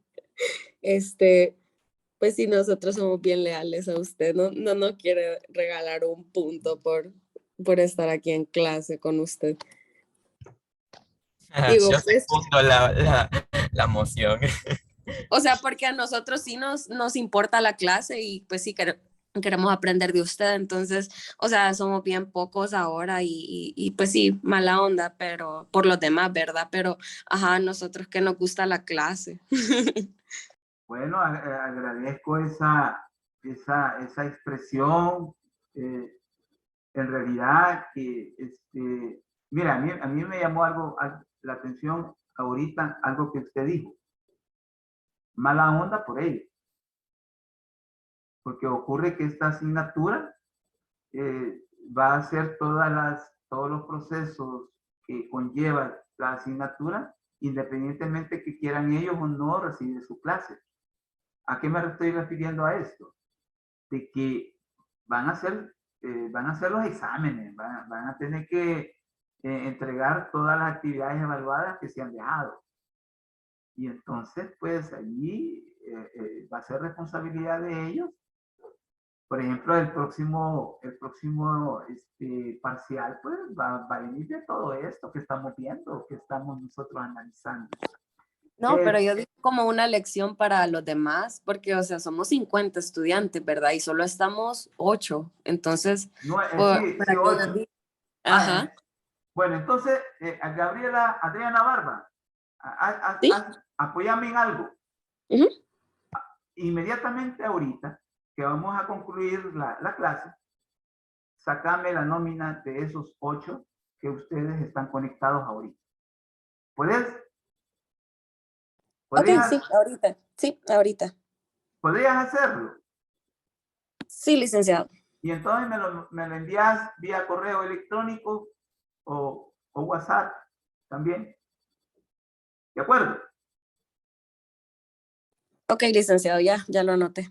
Pues sí, nosotros somos bien leales a usted. No quiere regalar un punto por estar aquí en clase con usted. Digo, Yo pues, segundo la moción. o sea, porque a nosotros sí nos importa la clase y pues sí queremos aprender de usted. Entonces, o sea, somos bien pocos ahora y pues sí, mala onda, pero por los demás, ¿verdad? Pero, ajá, nosotros que nos gusta la clase. Bueno, agradezco esa expresión. En realidad, mira, a mí me llamó la atención ahorita, algo que usted dijo. Mala onda por ello. Porque ocurre que esta asignatura va a hacer todos los procesos que conlleva la asignatura, independientemente que quieran ellos o no recibir su clase. ¿A qué me estoy refiriendo a esto? De que van a hacer los exámenes, van a tener que entregar todas las actividades evaluadas que se han dejado. Y entonces, pues, allí va a ser responsabilidad de ellos. Por ejemplo, el próximo parcial, pues, va a venir de todo esto que estamos viendo, que estamos nosotros analizando. No, pero yo digo como una lección para los demás, porque, o sea, somos 50 estudiantes, ¿verdad? Y solo estamos 8, entonces... No, sí, 8. Ajá. Bueno, entonces, Adriana Barba, ¿Sí? apóyame en algo. Uh-huh. Inmediatamente ahorita, que vamos a concluir la clase, sacame la nómina de esos 8 que ustedes están conectados ahorita. ¿Puedes? Ok, sí, ahorita. Sí, ahorita. ¿Podrías hacerlo? Sí, licenciado. Y entonces me lo envías vía correo electrónico o WhatsApp también. ¿De acuerdo? Ok, licenciado, ya lo anoté.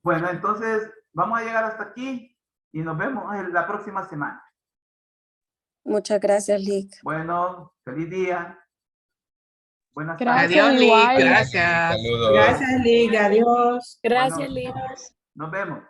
Bueno, entonces vamos a llegar hasta aquí y nos vemos en la próxima semana. Muchas gracias, Lick. Bueno, feliz día. Buenas tardes. Gracias, Adiós, Lick. igual. Gracias. Saludos. Gracias, Liga. Adiós. Gracias, Bueno, Lick. nos vemos.